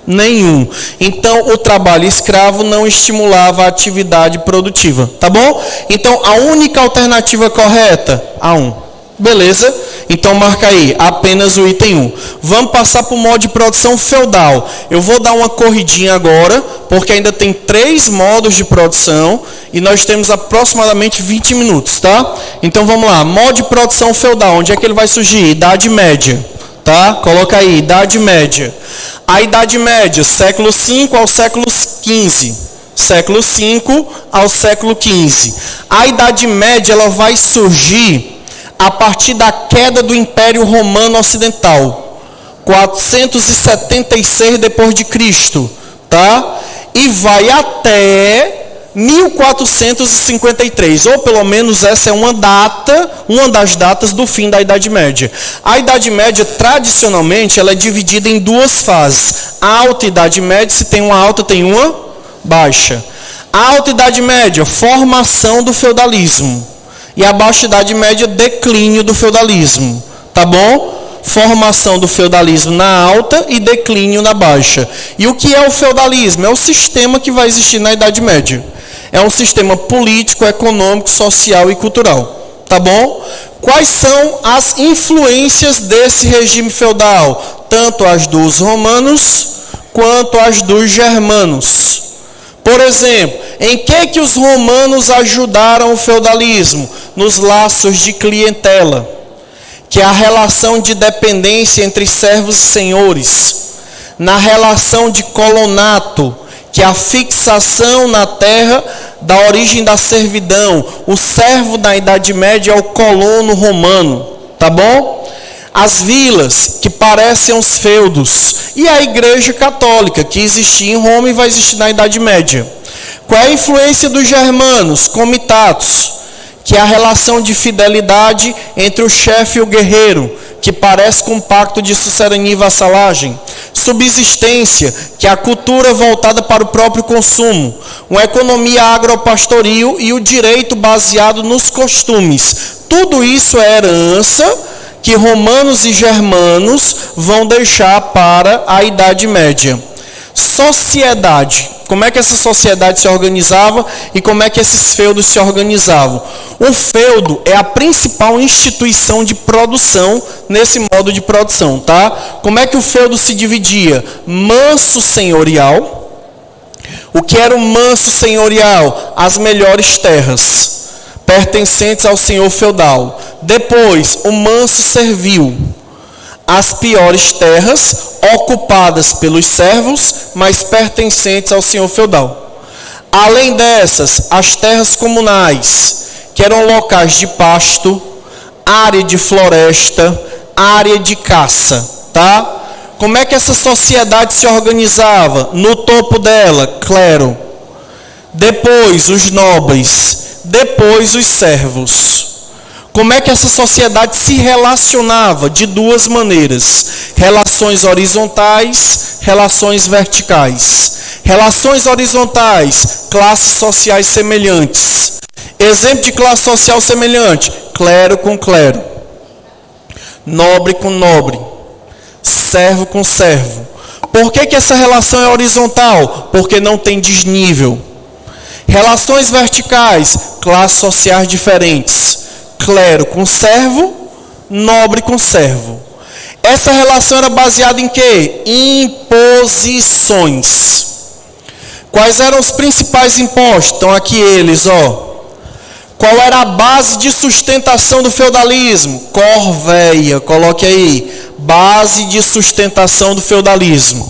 Nenhum. Então o trabalho escravo não estimulava a atividade produtiva, tá bom? Então a única alternativa correta, a 1. Beleza? Então marca aí, apenas o item 1. Vamos passar para o modo de produção feudal. Eu vou dar uma corridinha agora, porque ainda tem 3 modos de produção e nós temos aproximadamente 20 minutos, tá? Então vamos lá, modo de produção feudal, onde é que ele vai surgir? Idade Média, tá? Coloca aí, Idade Média. A Idade Média, século V ao século XV. Século V ao século XV. A Idade Média ela vai surgir a partir da queda do Império Romano Ocidental. 476 depois de Cristo, tá? E vai até 1453, ou pelo menos essa é uma das datas do fim da Idade Média. A Idade Média, tradicionalmente, ela é dividida em 2 fases. A Alta Idade Média, se tem uma alta, tem uma baixa. A Alta Idade Média, formação do feudalismo. E a Baixa Idade Média, declínio do feudalismo. Tá bom? Formação do feudalismo na alta e declínio na baixa. E o que é o feudalismo? É o sistema que vai existir na Idade Média. É um sistema político, econômico, social e cultural. Tá bom? Quais são as influências desse regime feudal? Tanto as dos romanos quanto as dos germanos. Por exemplo, em que os romanos ajudaram o feudalismo? nos laços de clientela, que é a relação de dependência entre servos e senhores, na relação de colonato, que é a fixação na terra da origem da servidão. O servo na Idade Média é o colono romano, tá bom? As vilas, que parecem os feudos, e a igreja católica, que existia em Roma e vai existir na Idade Média. Qual é a influência dos germanos? Comitatos, que é a relação de fidelidade entre o chefe e o guerreiro, que parece com um pacto de sucessania e vassalagem. Subsistência, que é a cultura voltada para o próprio consumo. Uma economia agropastoril e o direito baseado nos costumes. Tudo isso é herança que romanos e germanos vão deixar para a Idade Média. Sociedade. Como é que essa sociedade se organizava e como é que esses feudos se organizavam? O feudo é a principal instituição de produção nesse modo de produção, tá? Como é que o feudo se dividia? Manso senhorial. O que era o manso senhorial? As melhores terras pertencentes ao senhor feudal. Depois, o manso servil. As piores terras ocupadas pelos servos, mas pertencentes ao senhor feudal. Além dessas, as terras comunais, que eram locais de pasto, área de floresta, área de caça, tá? Como é que essa sociedade se organizava? No topo dela, clero. Depois, os nobres. Depois, os servos. Como é que essa sociedade se relacionava? De duas maneiras. Relações horizontais, relações verticais. Relações horizontais, classes sociais semelhantes. Exemplo de classe social semelhante: clero com clero, nobre com nobre, servo com servo. Por que essa relação é horizontal? Porque não tem desnível. Relações verticais, classes sociais diferentes. Clero com servo, nobre com servo. Essa relação era baseada em quê? Imposições. Quais eram os principais impostos? Estão aqui eles, ó. Qual era a base de sustentação do feudalismo? Corvéia, coloque aí. Base de sustentação do feudalismo.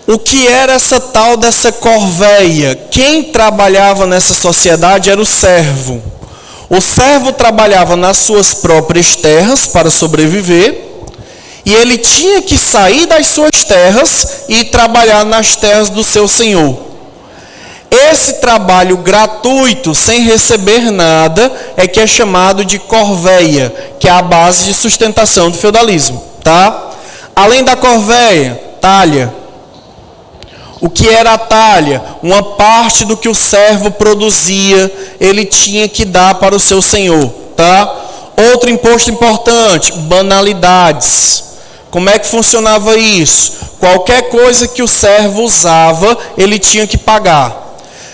O que era essa tal dessa corvéia? Quem trabalhava nessa sociedade era o servo. O servo trabalhava nas suas próprias terras para sobreviver, e ele tinha que sair das suas terras e trabalhar nas terras do seu senhor. Esse trabalho gratuito, sem receber nada, é que é chamado de corvéia, que é a base de sustentação do feudalismo, tá? Além da corvéia, talha. O que era a talha? Uma parte do que o servo produzia, ele tinha que dar para o seu senhor, tá? Outro imposto importante, banalidades. Como é que funcionava isso? Qualquer coisa que o servo usava, ele tinha que pagar.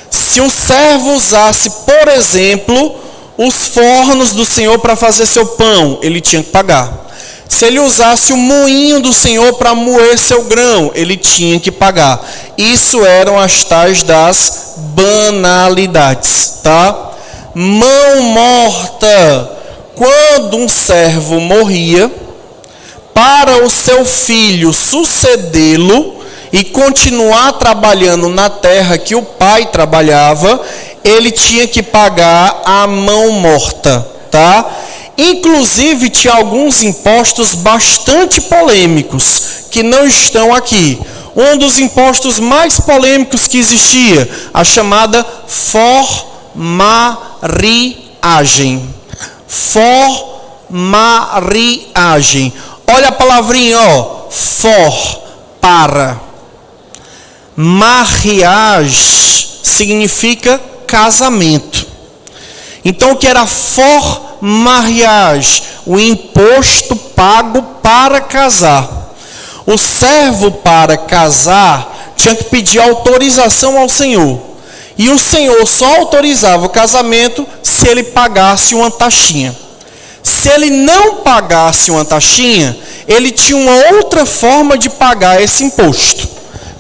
Se um servo usasse, por exemplo, os fornos do senhor para fazer seu pão, ele tinha que pagar. Se ele usasse o moinho do senhor para moer seu grão, ele tinha que pagar. Isso eram as tais das banalidades, tá? Mão morta. Quando um servo morria, para o seu filho sucedê-lo e continuar trabalhando na terra que o pai trabalhava, ele tinha que pagar a mão morta, tá? Inclusive, tinha alguns impostos bastante polêmicos, que não estão aqui. Um dos impostos mais polêmicos que existia, a chamada formariagem. Formariagem. Olha a palavrinha, ó. Para. Mariage significa casamento. Então, o que era mariage, o imposto pago para casar. O servo, para casar, tinha que pedir autorização ao senhor. E o senhor só autorizava o casamento se ele pagasse uma taxinha. Se ele não pagasse uma taxinha, ele tinha uma outra forma de pagar esse imposto.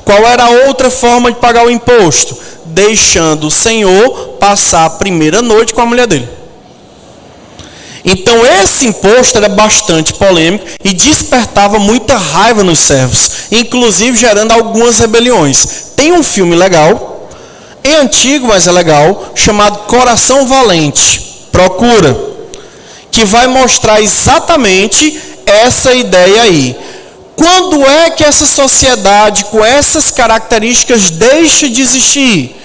Qual era a outra forma de pagar o imposto? Deixando o senhor passar a primeira noite com a mulher dele. Então esse imposto era bastante polêmico e despertava muita raiva nos servos, inclusive gerando algumas rebeliões. Tem um filme legal, é antigo, mas é legal, chamado Coração Valente. Procura, que vai mostrar exatamente essa ideia aí. Quando é que essa sociedade com essas características deixa de existir?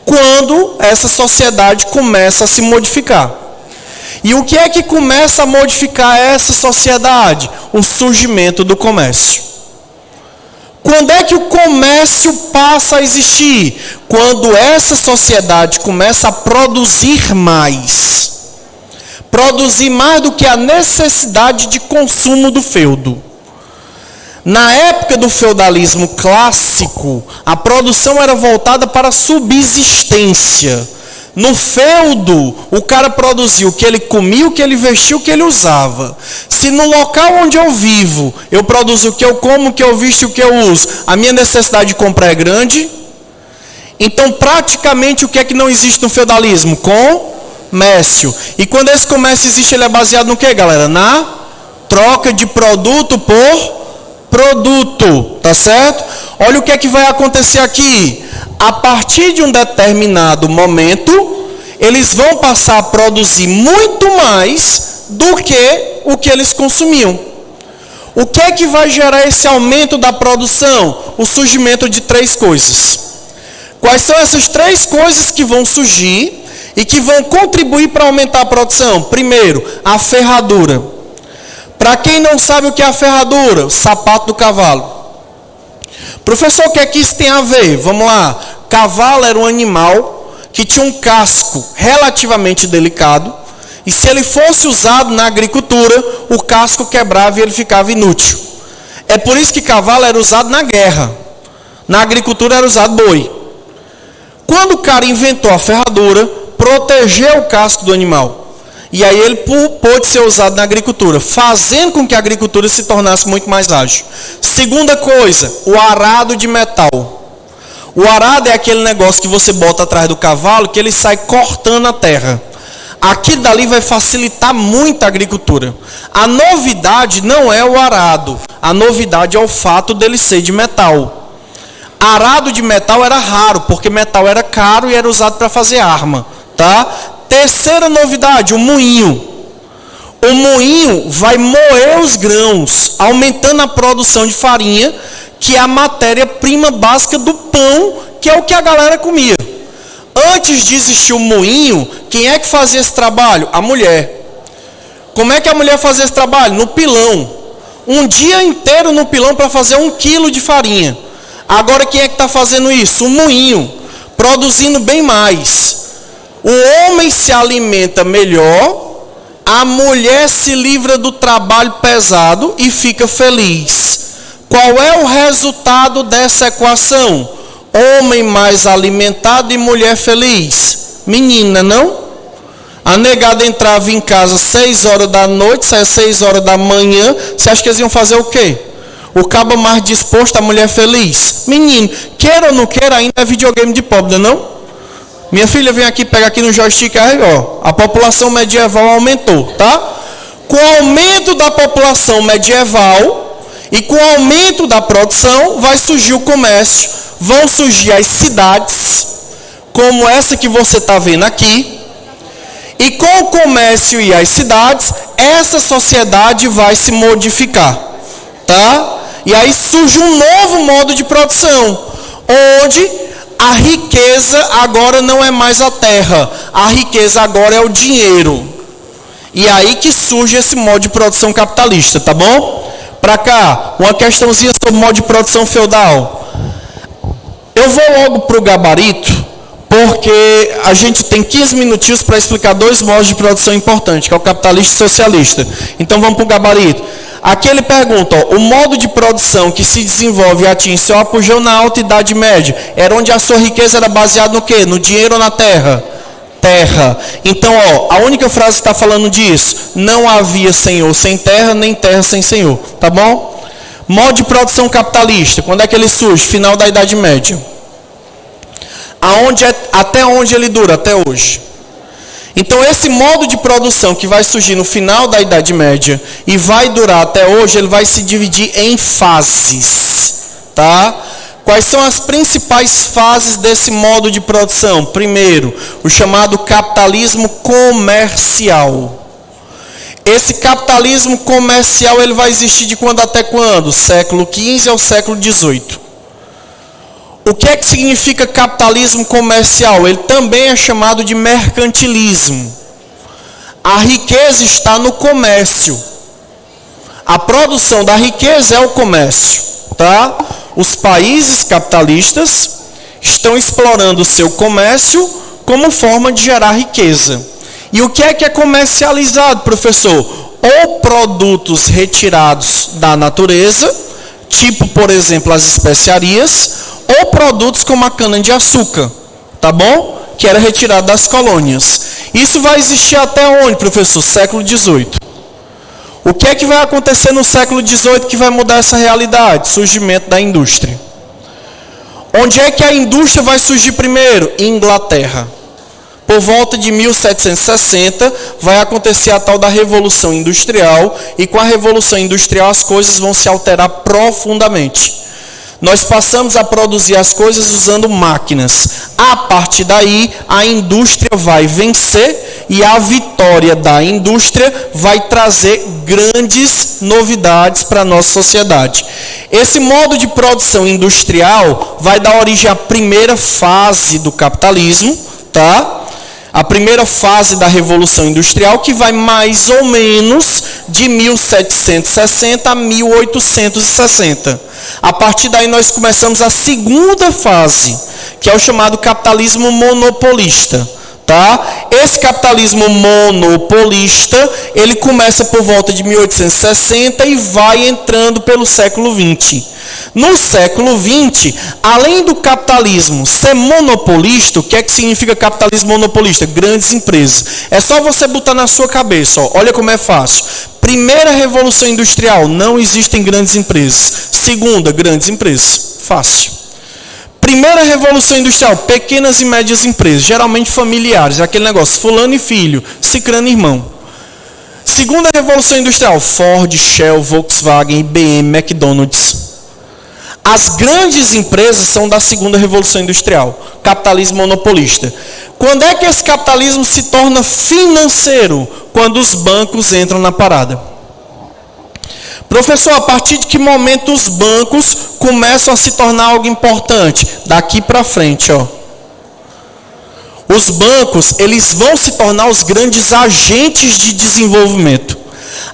Quando essa sociedade começa a se modificar. E o que é que começa a modificar essa sociedade? O surgimento do comércio. Quando é que o comércio passa a existir? Quando essa sociedade começa a produzir mais. Produzir mais do que a necessidade de consumo do feudo. Na época do feudalismo clássico, a produção era voltada para a subsistência. No feudo, o cara produzia o que ele comia, o que ele vestia, o que ele usava. Se no local onde eu vivo, eu produzo o que eu como, o que eu visto e o que eu uso, a minha necessidade de comprar é grande, então praticamente o que é que não existe no feudalismo? Comércio. E quando esse comércio existe, ele é baseado no que, galera? Na troca de produto por produto, tá certo? Olha o que é que vai acontecer aqui. A partir de um determinado momento, eles vão passar a produzir muito mais do que o que eles consumiam. O que é que vai gerar esse aumento da produção? O surgimento de 3 coisas. Quais são essas 3 coisas que vão surgir e que vão contribuir para aumentar a produção? Primeiro, a ferradura. Para quem não sabe o que é a ferradura, o sapato do cavalo. Professor, o que é que isso tem a ver? Vamos lá. Cavalo era um animal que tinha um casco relativamente delicado. E se ele fosse usado na agricultura, o casco quebrava e ele ficava inútil. É por isso que cavalo era usado na guerra. Na agricultura era usado boi. Quando o cara inventou a ferradura, protegeu o casco do animal. E aí ele pôde ser usado na agricultura, fazendo com que a agricultura se tornasse muito mais ágil. Segunda coisa, o arado de metal. O arado é aquele negócio que você bota atrás do cavalo, que ele sai cortando a terra. Aquilo dali vai facilitar muito a agricultura. A novidade não é o arado, a novidade é o fato dele ser de metal. Arado de metal era raro, porque metal era caro e era usado para fazer arma, tá? Terceira novidade, o moinho. O moinho vai moer os grãos, aumentando a produção de farinha, que é a matéria-prima básica do pão, que é o que a galera comia. Antes de existir o moinho, quem é que fazia esse trabalho? A mulher. Como é que a mulher fazia esse trabalho? No pilão. Um dia inteiro no pilão para fazer 1 quilo de farinha. Agora quem é que está fazendo isso? O moinho, produzindo bem mais. O homem se alimenta melhor, a mulher se livra do trabalho pesado e fica feliz. Qual é o resultado dessa equação? Homem mais alimentado e mulher feliz. Menina, não? A negada entrava em casa 6 horas da noite, saia 6 horas da manhã. Você acha que eles iam fazer o quê? O cabo mais disposto, a mulher feliz. Menino, queira ou não queira, ainda é videogame de pobre, não? Minha filha vem aqui, pega aqui no joystick, ó, a população medieval aumentou, tá? Com o aumento da população medieval e com o aumento da produção, vai surgir o comércio, vão surgir as cidades, como essa que você está vendo aqui. E com o comércio e as cidades, essa sociedade vai se modificar, tá? E aí surge um novo modo de produção, onde a riqueza agora não é mais a terra, a riqueza agora é o dinheiro. E aí que surge esse modo de produção capitalista, tá bom? Para cá, uma questãozinha sobre o modo de produção feudal. Eu vou logo para o gabarito, porque a gente tem 15 minutinhos para explicar 2 modos de produção importantes, que é o capitalista e o socialista. Então vamos para o gabarito. Aqui ele pergunta, ó, o modo de produção que se desenvolve e atinge seu apogeu na Alta Idade Média, era onde a sua riqueza era baseada no quê? No dinheiro ou na terra? Terra. Então, ó, a única frase que está falando disso, não havia senhor sem terra, nem terra sem senhor, tá bom? Modo de produção capitalista, quando é que ele surge? Final da Idade Média. Até onde ele dura? Até hoje. Então esse modo de produção que vai surgir no final da Idade Média e vai durar até hoje, ele vai se dividir em fases, tá? Quais são as principais fases desse modo de produção? Primeiro, o chamado capitalismo comercial. Esse capitalismo comercial ele vai existir de quando até quando? Século XV ao século XVIII. O que é que significa capitalismo comercial? Ele também é chamado de mercantilismo. A riqueza está no comércio. A produção da riqueza é o comércio, tá? Os países capitalistas estão explorando o seu comércio como forma de gerar riqueza. E o que é comercializado, professor? Ou produtos retirados da natureza, tipo, por exemplo, as especiarias, ou produtos como a cana-de-açúcar, tá bom? Que era retirado das colônias. Isso vai existir até onde, professor? Século XVIII. O que é que vai acontecer no século XVIII que vai mudar essa realidade? Surgimento da indústria. Onde é que a indústria vai surgir primeiro? Inglaterra. Por volta de 1760, vai acontecer a tal da Revolução Industrial, e com a Revolução Industrial as coisas vão se alterar profundamente. Nós passamos a produzir as coisas usando máquinas. A partir daí, a indústria vai vencer e a vitória da indústria vai trazer grandes novidades para a nossa sociedade. Esse modo de produção industrial vai dar origem à primeira fase do capitalismo, tá? A primeira fase da Revolução Industrial, que vai mais ou menos de 1760 a 1860. A partir daí nós começamos a segunda fase, que é o chamado capitalismo monopolista. Tá? Esse capitalismo monopolista, ele começa por volta de 1860 e vai entrando pelo século XX. No século XX, além do capitalismo ser monopolista, o que é que significa capitalismo monopolista? Grandes empresas. É só você botar na sua cabeça, ó, olha como é fácil. Primeira revolução industrial, não existem grandes empresas. Segunda, grandes empresas. Fácil. Primeira revolução industrial, pequenas e médias empresas, geralmente familiares, aquele negócio, fulano e filho, cicrano e irmão. Segunda revolução industrial, Ford, Shell, Volkswagen, IBM, McDonald's. As grandes empresas são da segunda revolução industrial, capitalismo monopolista. Quando é que esse capitalismo se torna financeiro? Quando os bancos entram na parada. Professor, a partir de que momento os bancos começam a se tornar algo importante? Daqui para frente, ó. Os bancos, eles vão se tornar os grandes agentes de desenvolvimento.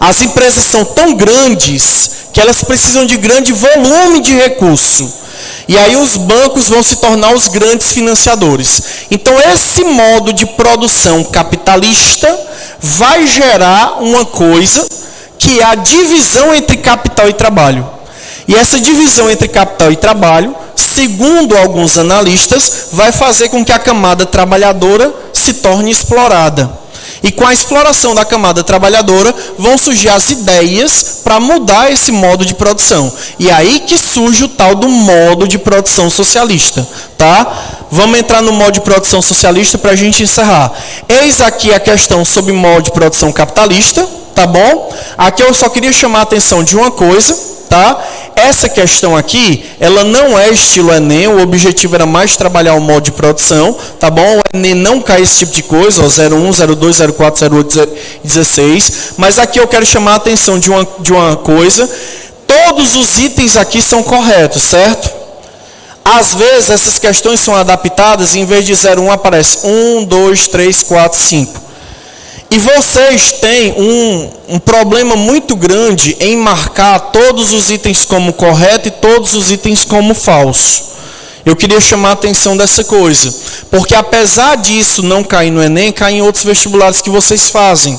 As empresas são tão grandes que elas precisam de grande volume de recurso. E aí os bancos vão se tornar os grandes financiadores. Então esse modo de produção capitalista vai gerar uma coisa que é a divisão entre capital e trabalho. E essa divisão entre capital e trabalho, segundo alguns analistas, vai fazer com que a camada trabalhadora se torne explorada. E com a exploração da camada trabalhadora, vão surgir as ideias para mudar esse modo de produção. E aí que surge o tal do modo de produção socialista. Tá? Vamos entrar no modo de produção socialista para a gente encerrar. Eis aqui a questão sobre o modo de produção capitalista. Tá bom? Aqui eu só queria chamar a atenção de uma coisa, tá? Essa questão aqui, ela não é estilo Enem, o objetivo era mais trabalhar o modo de produção, tá bom? O Enem não cai esse tipo de coisa, ó, 01, 02, 04, 08, 16, mas aqui eu quero chamar a atenção de uma coisa, todos os itens aqui são corretos, certo? Às vezes essas questões são adaptadas e em vez de 01 aparece 1, 2, 3, 4, 5. E vocês têm um problema muito grande em marcar todos os itens como correto e todos os itens como falso. Eu queria chamar a atenção dessa coisa. Porque apesar disso não cair no Enem, cai em outros vestibulares que vocês fazem.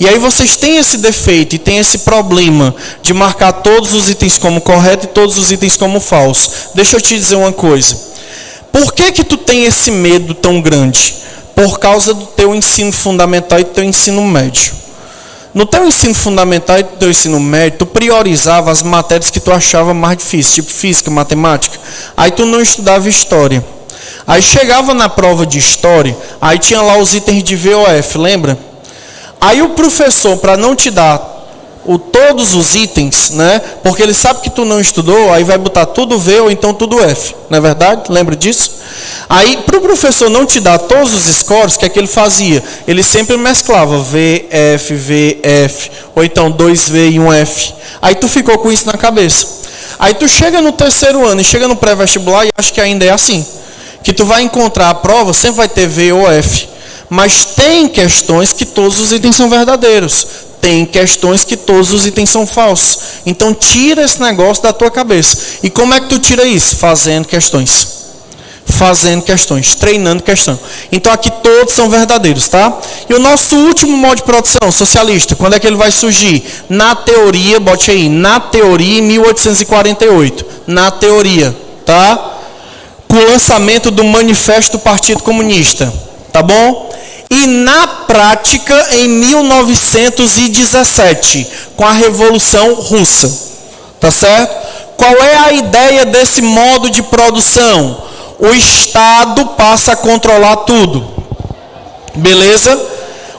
E aí vocês têm esse defeito e têm esse problema de marcar todos os itens como correto e todos os itens como falso. Deixa eu te dizer uma coisa. Por que tu tem esse medo tão grande? Por causa do teu ensino fundamental e do teu ensino médio. No teu ensino fundamental e no teu ensino médio, tu priorizava as matérias que tu achava mais difíceis, tipo física, matemática. Aí tu não estudava história. Aí chegava na prova de história, aí tinha lá os itens de VOF, lembra? Aí o professor, para não te dar todos os itens, né? Porque ele sabe que tu não estudou, aí vai botar tudo V ou então tudo F, não é verdade? Lembra disso? Aí, para o professor não te dar todos os scores, o que é que ele fazia? Ele sempre mesclava V, F, ou então 2V e 1F. Aí tu ficou com isso na cabeça. Aí tu chega no terceiro ano e chega no pré-vestibular e acho que ainda é assim. Que tu vai encontrar a prova, sempre vai ter V ou F. Mas tem questões que todos os itens são verdadeiros. Tem questões que todos os itens são falsos. Então tira esse negócio da tua cabeça. E como é que tu tira isso? Fazendo questões. Fazendo questões, treinando questão. Então aqui todos são verdadeiros, tá? E o nosso último modo de produção, socialista, quando é que ele vai surgir? Na teoria, bote aí, na teoria em 1848. Na teoria, tá? Com o lançamento do Manifesto do Partido Comunista, tá bom? E na prática em 1917, com a Revolução Russa, tá certo? Qual é a ideia desse modo de produção? O Estado passa a controlar tudo, beleza?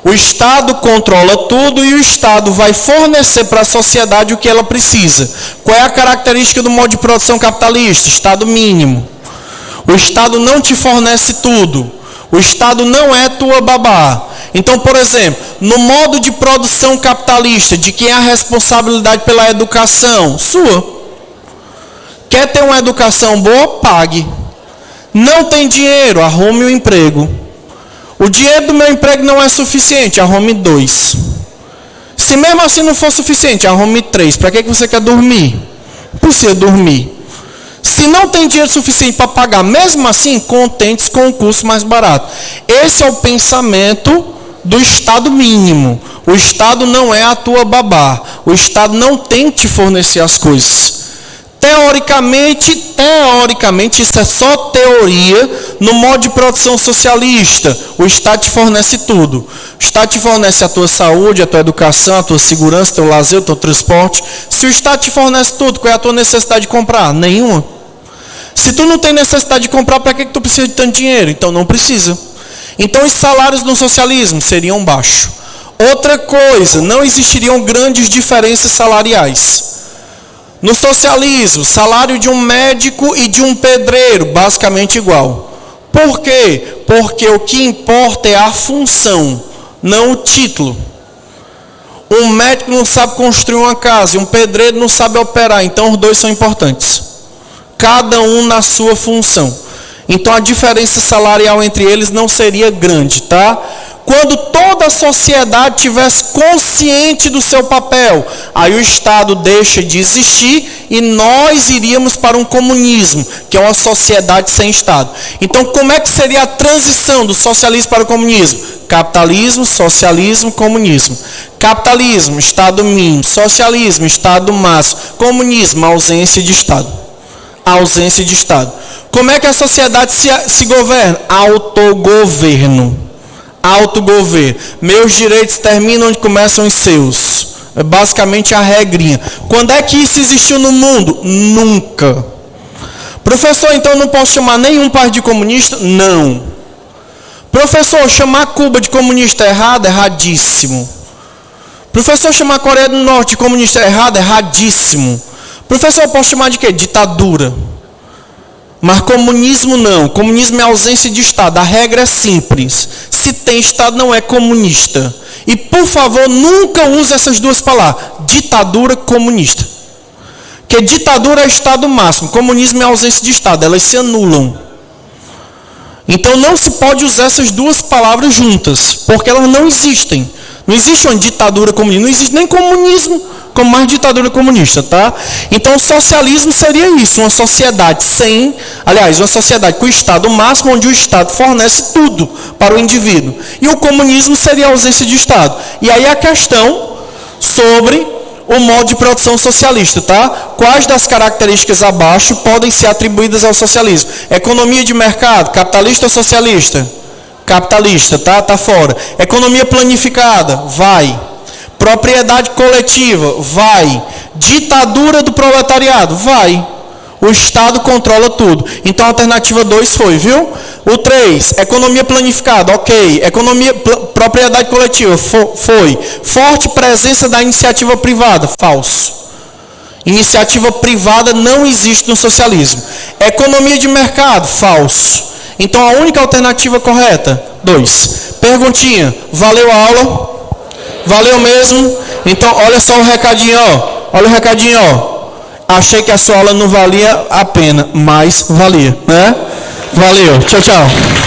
O Estado controla tudo e o Estado vai fornecer para a sociedade o que ela precisa. Qual é a característica do modo de produção capitalista? Estado mínimo. O Estado não te fornece tudo. O Estado não é tua babá. Então, por exemplo, no modo de produção capitalista, de quem é a responsabilidade pela educação? Sua. Quer ter uma educação boa? Pague. Não tem dinheiro? Arrume um emprego. O dinheiro do meu emprego não é suficiente? Arrume 2. Se mesmo assim não for suficiente, arrume 3. Para que você quer dormir? Não precisa dormir. Se não tem dinheiro suficiente para pagar, mesmo assim, contente com um custo mais barato. Esse é o pensamento do Estado mínimo. O Estado não é a tua babá. O Estado não tem que te fornecer as coisas. Teoricamente, isso é só teoria no modo de produção socialista. O Estado te fornece tudo. O Estado te fornece a tua saúde, a tua educação, a tua segurança, o teu lazer, o teu transporte. Se o Estado te fornece tudo, qual é a tua necessidade de comprar? Nenhuma. Se tu não tem necessidade de comprar, para que tu precisa de tanto dinheiro? Então não precisa. Então os salários no socialismo seriam baixos. Outra coisa, não existiriam grandes diferenças salariais. No socialismo, salário de um médico e de um pedreiro, basicamente igual. Por quê? Porque o que importa é a função, não o título. Um médico não sabe construir uma casa e um pedreiro não sabe operar, então os dois são importantes. Cada um na sua função. Então a diferença salarial entre eles não seria grande, tá? Quando toda a sociedade tivesse consciente do seu papel, aí o Estado deixa de existir e nós iríamos para um comunismo, que é uma sociedade sem Estado. Então, como é que seria a transição do socialismo para o comunismo? Capitalismo, socialismo, comunismo. Capitalismo, Estado mínimo. Socialismo, Estado máximo. Comunismo, ausência de Estado. Ausência de Estado. Como é que a sociedade se governa? Autogoverno. Autogoverno. Meus direitos terminam onde começam os seus. É basicamente a regrinha. Quando é que isso existiu no mundo? Nunca. Professor, então eu não posso chamar nenhum país de comunista? Não. Professor, chamar Cuba de comunista é errado? Erradíssimo. Professor, chamar a Coreia do Norte de comunista é errado? Erradíssimo. Professor, eu posso chamar de quê? Ditadura. Mas comunismo não. Comunismo é ausência de Estado. A regra é simples. Se tem Estado, não é comunista. E, por favor, nunca use essas duas palavras. Ditadura comunista. Porque ditadura é Estado máximo. Comunismo é ausência de Estado. Elas se anulam. Então, não se pode usar essas duas palavras juntas. Porque elas não existem. Não existe uma ditadura comunista. Não existe nem comunismo como mais ditadura comunista, tá? Então o socialismo seria isso, uma sociedade uma sociedade com o Estado máximo, onde o Estado fornece tudo para o indivíduo. E o comunismo seria a ausência de Estado. E aí a questão sobre o modo de produção socialista, tá? Quais das características abaixo podem ser atribuídas ao socialismo? Economia de mercado, capitalista ou socialista? Capitalista, tá? Tá fora. Economia planificada, vai. Propriedade coletiva, vai. Ditadura do proletariado, vai. O Estado controla tudo. Então a alternativa 2 foi, viu? O 3, economia planificada, ok. Propriedade coletiva, foi. Forte presença da iniciativa privada, falso. Iniciativa privada não existe no socialismo. Economia de mercado, falso. Então a única alternativa correta, 2. Perguntinha, valeu a aula? Valeu mesmo? Então olha só o recadinho, ó. Olha o recadinho, ó. Achei que a sua aula não valia a pena, mas valia, né? Valeu, tchau, tchau.